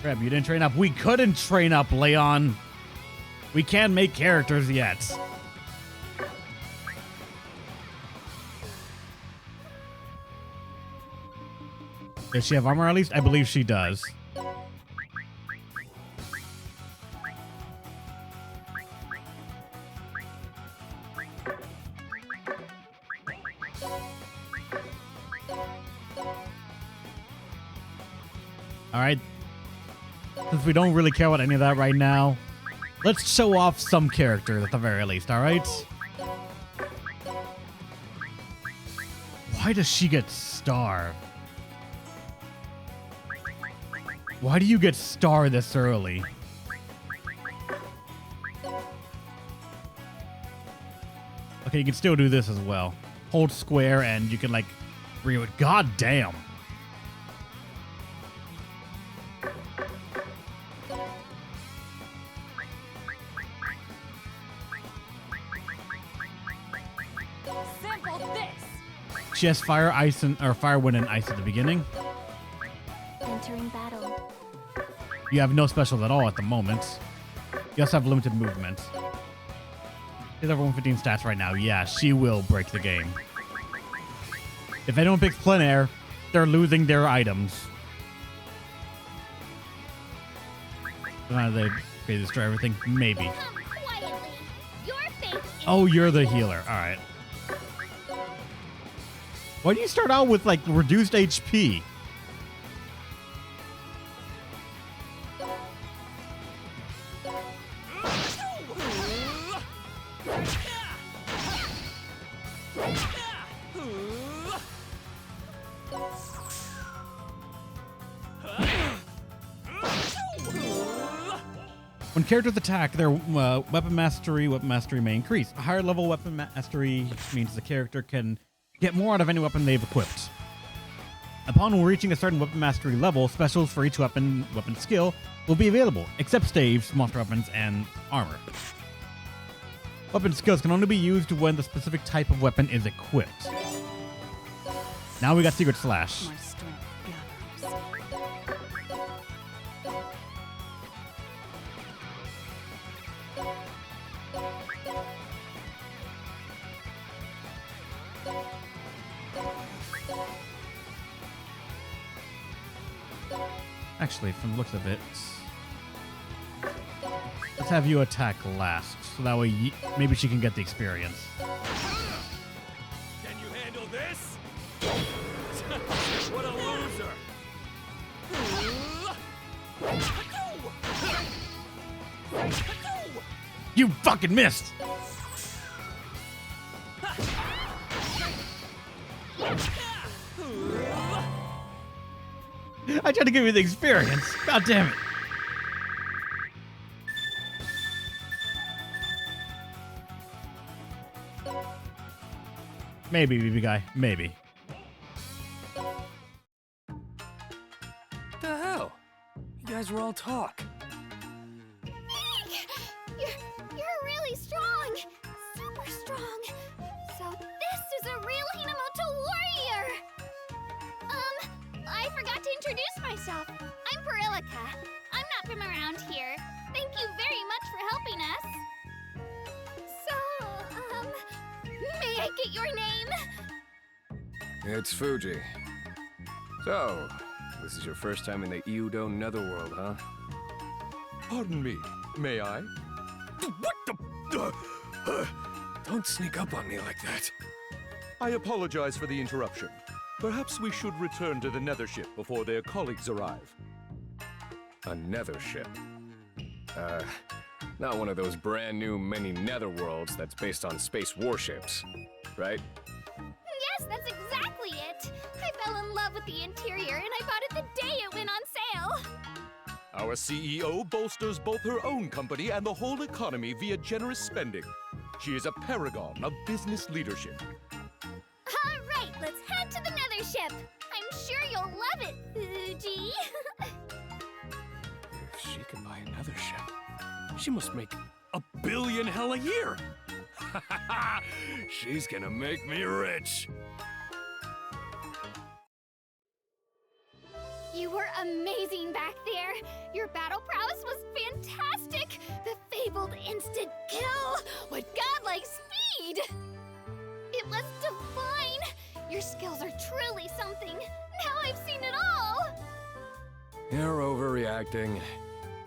Crap, you didn't train up. We couldn't train up, Leon. We can't make characters yet. Does she have armor at least? I believe she does. Alright. Since we don't really care about any of that right now, let's show off some characters at the very least, alright? Why does she get star? Why do you get star this early? Okay, you can still do this as well. Hold square and you can like read. God damn. She has fire, ice, or fire, wind, and ice at the beginning. Entering battle. You have no specials at all at the moment. You also have limited movement. She's over 115 stats right now. Yeah, she will break the game. If anyone picks plein air, they're losing their items. They destroy everything? Maybe. Come quietly. Your fate is Oh, you're the healer. All right. Why do you start out with, like, reduced HP? When characters attack, their weapon mastery may increase. A higher level weapon mastery means the character can get more out of any weapon they've equipped. Upon reaching a certain weapon mastery level, specials for each weapon skill will be available, except staves, monster weapons, and armor. Weapon skills can only be used when the specific type of weapon is equipped. Now we got Secret Slash. My strength gathers. Actually, from the looks of it, let's have you attack last, so that way maybe she can get the experience. Can you handle this? What a loser! You fucking missed! I tried to give you the experience. God damn it. Maybe, BB guy. Maybe. The hell? You guys were all talk. You're really strong. Super strong. So this is a real Hinamoto warrior. I forgot to introduce myself. I'm Perillica. I'm not from around here. Thank you very much for helping us. So, may I get your name? It's Fuji. So, this is your first time in the Udo Netherworld, huh? Pardon me, may I? What the? Don't sneak up on me like that. I apologize for the interruption. Perhaps we should return to the nether ship before their colleagues arrive. A nether ship. Not one of those brand new mini netherworlds that's based on space warships, right? Yes, that's exactly it. I fell in love with the interior and I bought it the day it went on sale. Our CEO bolsters both her own company and the whole economy via generous spending. She is a paragon of business leadership. All right, let's head to the nether ship. I'm sure you'll love it, Fuji. If she can buy another ship, she must make $1 billion hell a year. She's gonna make me rich. You were amazing back there. Your battle prowess was fantastic. The fabled instant kill with godlike speed. It was divine. Your skills are truly something. Now I've seen it all. You're overreacting.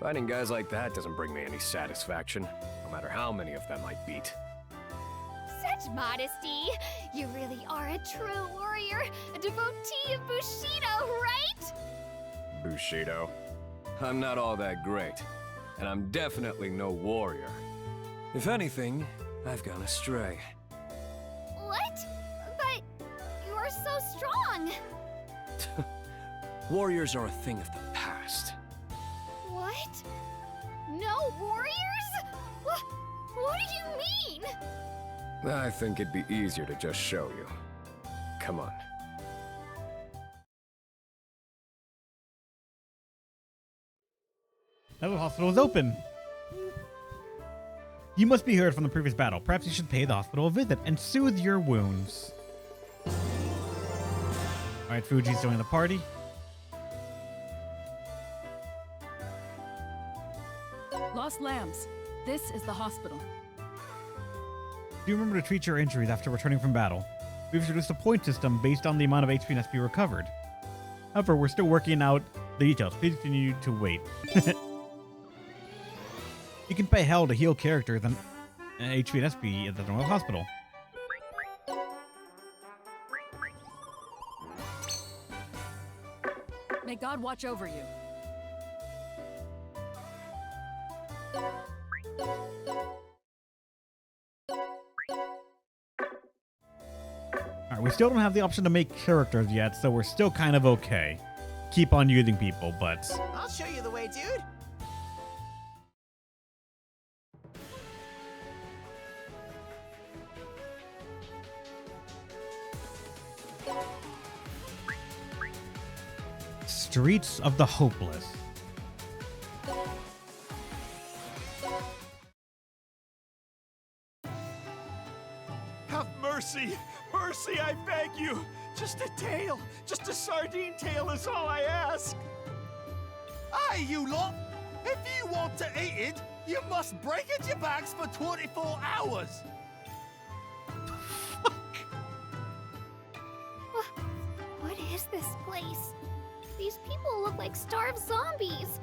Fighting guys like that doesn't bring me any satisfaction, no matter how many of them I beat. Such modesty. You really are a true warrior, a devotee of Bushido, right? Bushido. I'm not all that great, and I'm definitely no warrior. If anything, I've gone astray. What? But you're so strong. Warriors are a thing of the past. What? No warriors? What do you mean? I think it'd be easier to just show you. Come on. Now the hospital is open. You must be hurt from the previous battle. Perhaps you should pay the hospital a visit and soothe your wounds. Alright, Fuji's joining the party. Lost lambs. This is the hospital. Do you remember to treat your injuries after returning from battle? We've introduced a point system based on the amount of HP and SP recovered. However, we're still working out the details. Please continue to wait. You can pay hell to heal characters and HP and SP at the normal hospital. May God watch over you. Alright, we still don't have the option to make characters yet, so we're still kind of okay. Keep on using people, but... I'll show you the way, dude. Streets of the Hopeless. Have mercy! Mercy, I beg you! Just a tail! Just a sardine tail is all I ask! Aye, you lot! If you want to eat it, you must break at your backs for 24 hours! What is this place? These people look like starved zombies.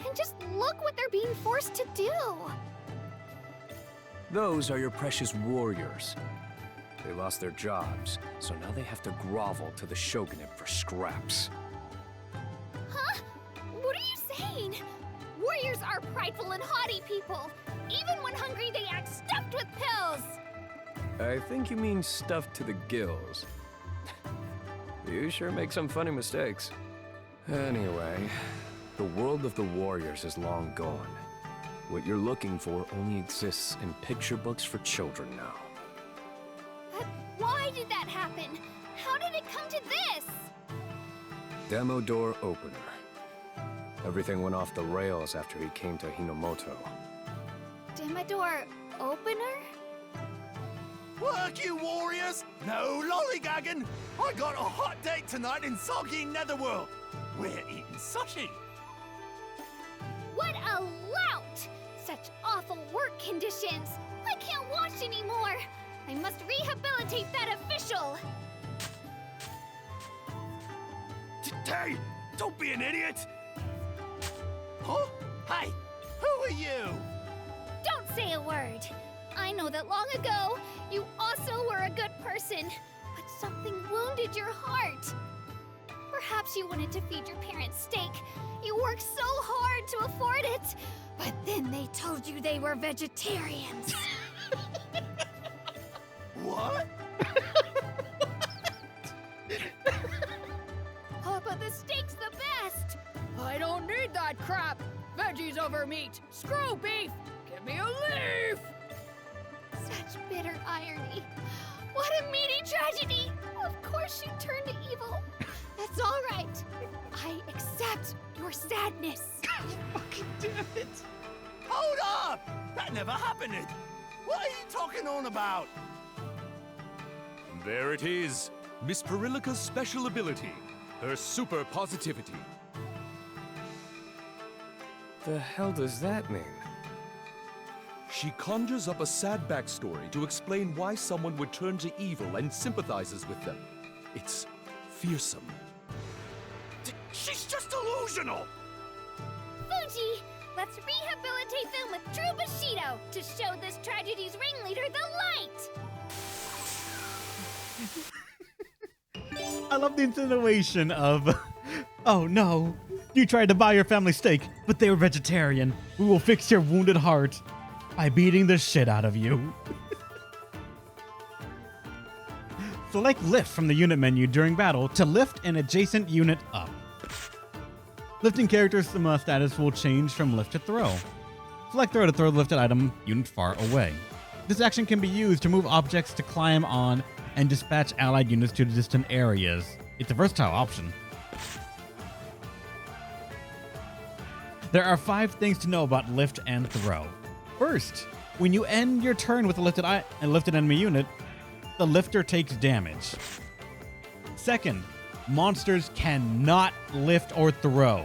And just look what they're being forced to do. Those are your precious warriors. They lost their jobs, so now they have to grovel to the shogunate for scraps. Huh? What are you saying? Warriors are prideful and haughty people. Even when hungry, they act stuffed with pills. I think you mean stuffed to the gills. You sure make some funny mistakes. Anyway, the world of the warriors is long gone. What you're looking for only exists in picture books for children now. But why did that happen? How did it come to this? Demo door opener. Everything went off the rails after he came to Hinomoto. Demodor opener? Work, you warriors! No lollygagging! I got a hot date tonight in soggy Netherworld! We're eating sushi! What a lout! Such awful work conditions! I can't watch anymore! I must rehabilitate that official! Hey! Don't be an idiot! Huh? Hey! Who are you? Don't say a word! I know that long ago, you also were a good person, but something wounded your heart. Perhaps you wanted to feed your parents steak. You worked so hard to afford it. But then they told you they were vegetarians. What? Oh, but the steak's the best. I don't need that crap. Veggies over meat. Screw beef. Give me a leaf. Such bitter irony. What a meaty tragedy. Of course you turned to evil. That's all right. I accept your sadness. Fucking damn it. Hold up! That never happened! What are you talking on about? There it is. Miss Perilica's special ability. Her super positivity. The hell does that mean? She conjures up a sad backstory to explain why someone would turn to evil and sympathizes with them. It's fearsome. She's just delusional! Fuji, let's rehabilitate them with true Bushido to show this tragedy's ringleader the light. I love the insinuation of, oh no, you tried to buy your family steak, but they were vegetarian. We will fix your wounded heart by beating the shit out of you. Select lift from the unit menu during battle to lift an adjacent unit up. Lifting character status will change from lift to throw. Select throw to throw the lifted item unit far away. This action can be used to move objects to climb on and dispatch allied units to distant areas. It's a versatile option. There are 5 things to know about lift and throw. First, when you end your turn with a lifted enemy unit, the lifter takes damage. Second, monsters cannot lift or throw.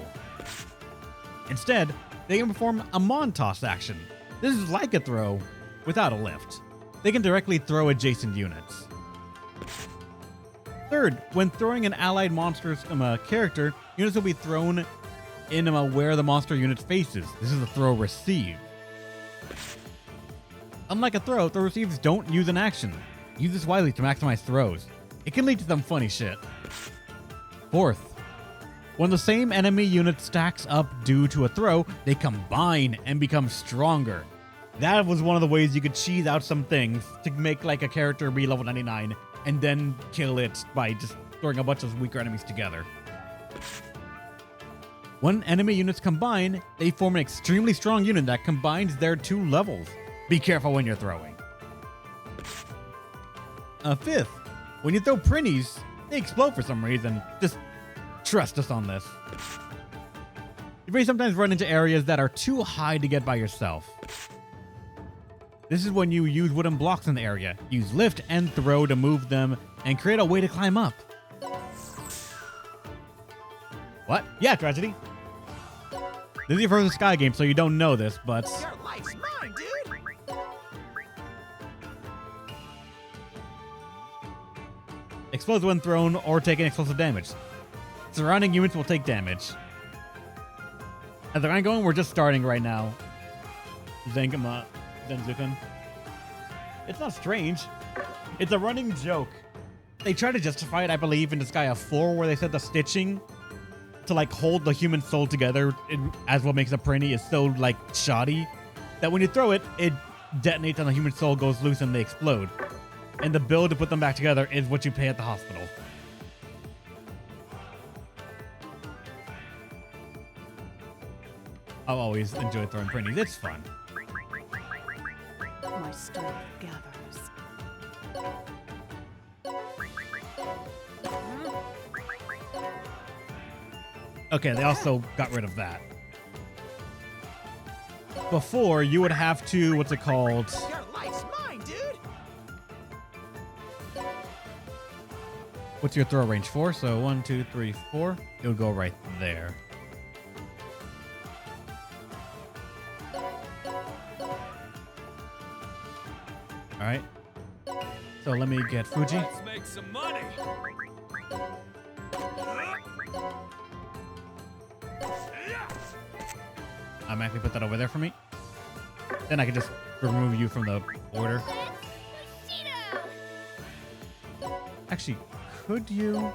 Instead, they can perform a Mon-toss action. This is like a throw without a lift. They can directly throw adjacent units. Third, when throwing an allied monster's character, units will be thrown in where the monster unit faces. This is a throw receive. Unlike a throw receives don't use an action. Use this wisely to maximize throws. It can lead to some funny shit. Fourth, when the same enemy unit stacks up due to a throw, they combine and become stronger. That was one of the ways you could cheese out some things to make like a character be level 99 and then kill it by just throwing a bunch of weaker enemies together. When enemy units combine, they form an extremely strong unit that combines their 2 levels. Be careful when you're throwing. Fifth, when you throw printies, they explode for some reason. Just trust us on this. You may sometimes run into areas that are too high to get by yourself. This is when you use wooden blocks in the area. Use lift and throw to move them and create a way to climb up. What? Yeah, Tragedy. This is your first Sky game, so you don't know this, but... Your life's mine, dude! Explodes when thrown or taking explosive damage. Surrounding units will take damage. As I'm going, we're just starting right now. Zenzuken. It's not strange. It's a running joke. They try to justify it, I believe, in Disgaea 4, where they said the stitching to like hold the human soul together as what makes a printy is so like shoddy that when you throw it, it detonates and the human soul goes loose and they explode. And the bill to put them back together is what you pay at the hospital. I've always enjoyed throwing printies. It's fun. My strength gathers. Okay, they also got rid of that. Before, you would have to, what's it called? Your life's mine, dude! What's your throw range for? So 1, 2, 3, 4. It would go right there. All right. So let me get Fuji. Let's make some money! I'm actually put that over there for me. Then I can just remove you from the order. Bushido! Actually, could you?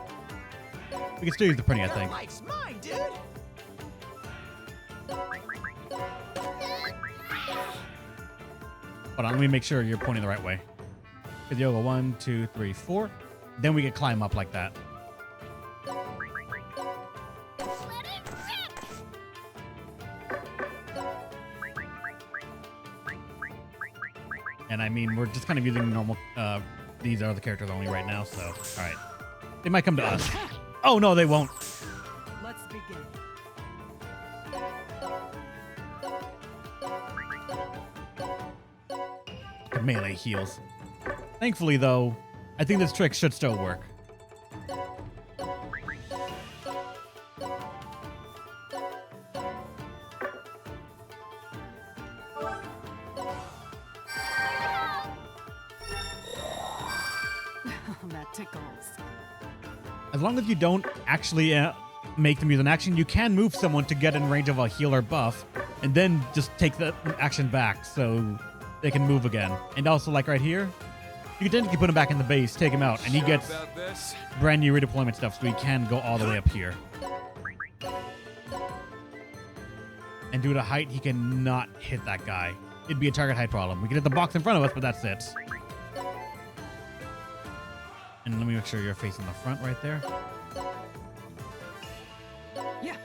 We can still use the printing, I think. Life's mine, dude. Hold on, let me make sure you're pointing the right way. Because you'll go 1, 2, 3, 4. Then we can climb up like that. Let it rip! And I mean, we're just kind of using normal, these are the characters only right now, so, alright. They might come to us. Oh, no, they won't. Let's begin. The melee heals. Thankfully, though, I think this trick should still work. That tickles. As long as you don't actually make them use an action, you can move someone to get in range of a healer buff, and then just take the action back so they can move again. And also, like right here, you can technically put him back in the base, take him out, and he gets About this? brand new redeployment stuff, so he can go all the way up here. And due to height, he cannot hit that guy. It'd be a target height problem. We can hit the box in front of us, but that's it. And let me make sure you're facing the front right there. Yeah.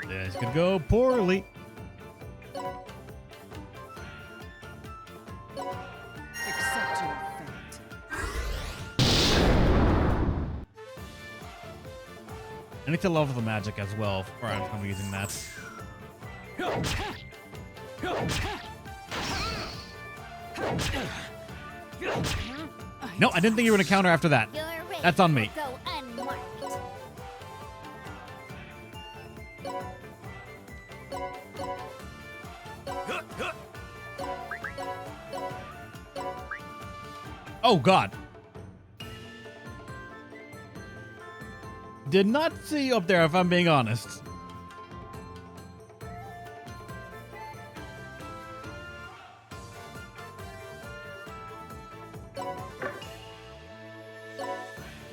This could go poorly. Accept your fate. I need to level the magic as well, or I'm going to be using that. No, I didn't think you were going to counter after that. Your race That's on me. will go unmarked. Oh, God. Did not see you up there, if I'm being honest.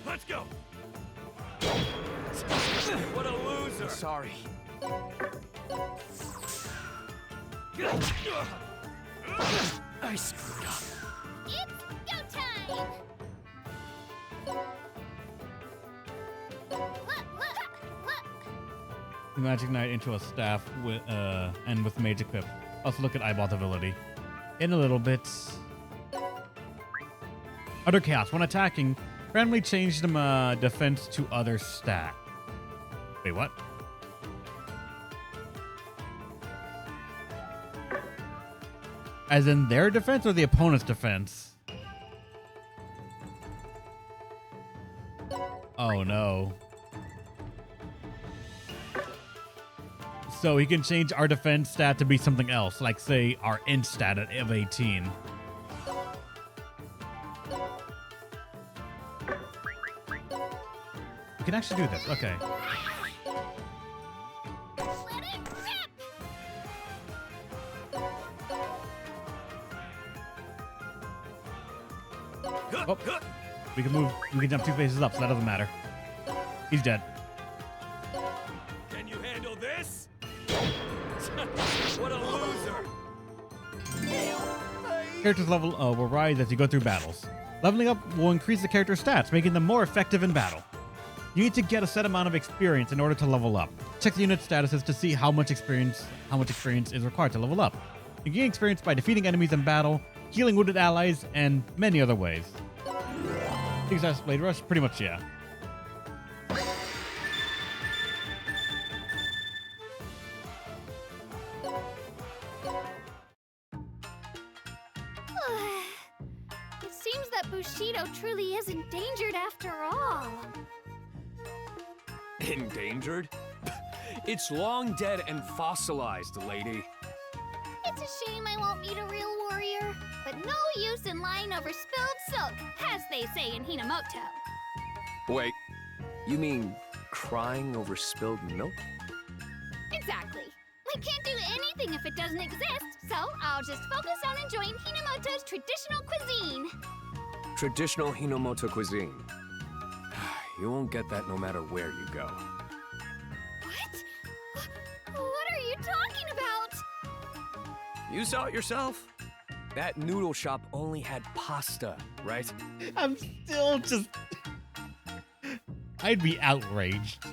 Let's go. What a loser. Sorry. I screwed up. It's go time! Magic Knight into a staff with and with mage equip. Also look at Eyeball's ability. In a little bit. Utter Chaos. When attacking, randomly change them defense to other stat. Wait, what? As in their defense or the opponent's defense? Oh no. So he can change our defense stat to be something else, like say our int stat of 18. We can actually do this. Okay. Let it rip! Oh, we can move. We can jump 2 faces up, so that doesn't matter. He's dead. Can you handle this? What a loser. Character's level will rise as you go through battles. Leveling up will increase the character's stats, making them more effective in battle. You need to get a set amount of experience in order to level up. Check the unit statuses to see how much experience is required to level up. You gain experience by defeating enemies in battle, healing wounded allies, and many other ways. Success Blade Rush, pretty much, yeah. It seems that Bushido truly is endangered after all. Endangered? It's long dead and fossilized, lady. It's a shame I won't meet a real warrior, but no use in lying over spilled silk, as they say in Hinamoto. Wait, you mean crying over spilled milk? Exactly. We can't do anything if it doesn't exist, so I'll just focus on enjoying Hinamoto's traditional cuisine. Traditional Hinomoto cuisine. You won't get that no matter where you go. What? What are you talking about? You saw it yourself. That noodle shop only had pasta, right? I'm still just... I'd be outraged.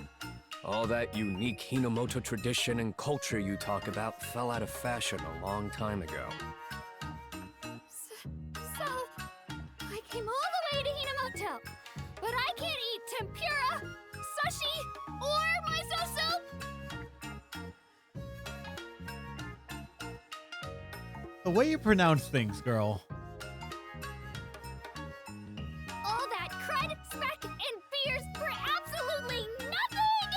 All that unique Hinomoto tradition and culture you talk about fell out of fashion a long time ago. So, I came all the way to Hinomoto, but I can't eat tempura, sushi, or miso soup? The way you pronounce things, girl. All that crud, smack, and beers for absolutely nothing!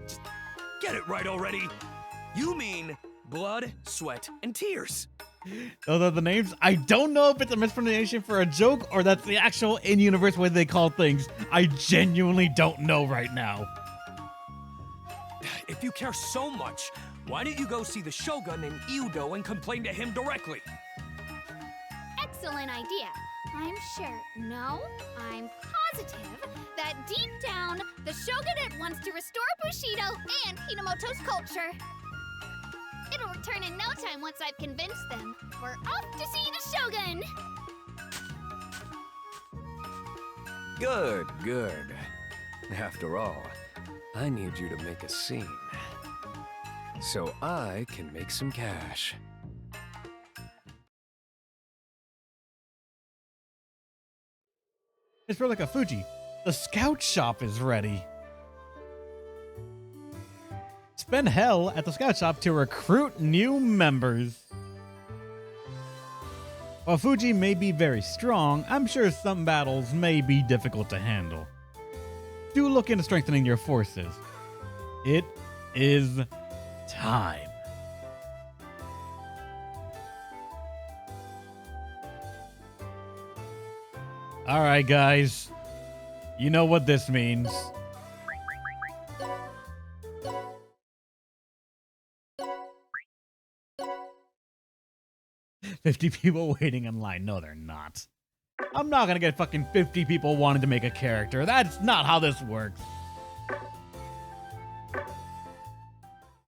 Just get it right already. You mean blood, sweat, and tears. Those are the names. I don't know if it's a mispronunciation for a joke or that's the actual in-universe way they call things. I genuinely don't know right now. If you care so much, why don't you go see the Shogun in Udo and complain to him directly? Excellent idea. I'm sure, no, I'm positive that deep down, the Shogunate wants to restore Bushido and Hinomoto's culture. It'll return in no time once I've convinced them. We're off to see the Shogun! Good, good. After all, I need you to make a scene. So I can make some cash. It's for like a Fuji. The scout shop is ready. Spend hell at the scout shop to recruit new members. While Fuji may be very strong, I'm sure some battles may be difficult to handle. Do look into strengthening your forces. It is time. All right, guys. You know what this means. $50 people waiting in line. No, they're not. I'm not gonna get fucking 50 people wanting to make a character. That's not how this works.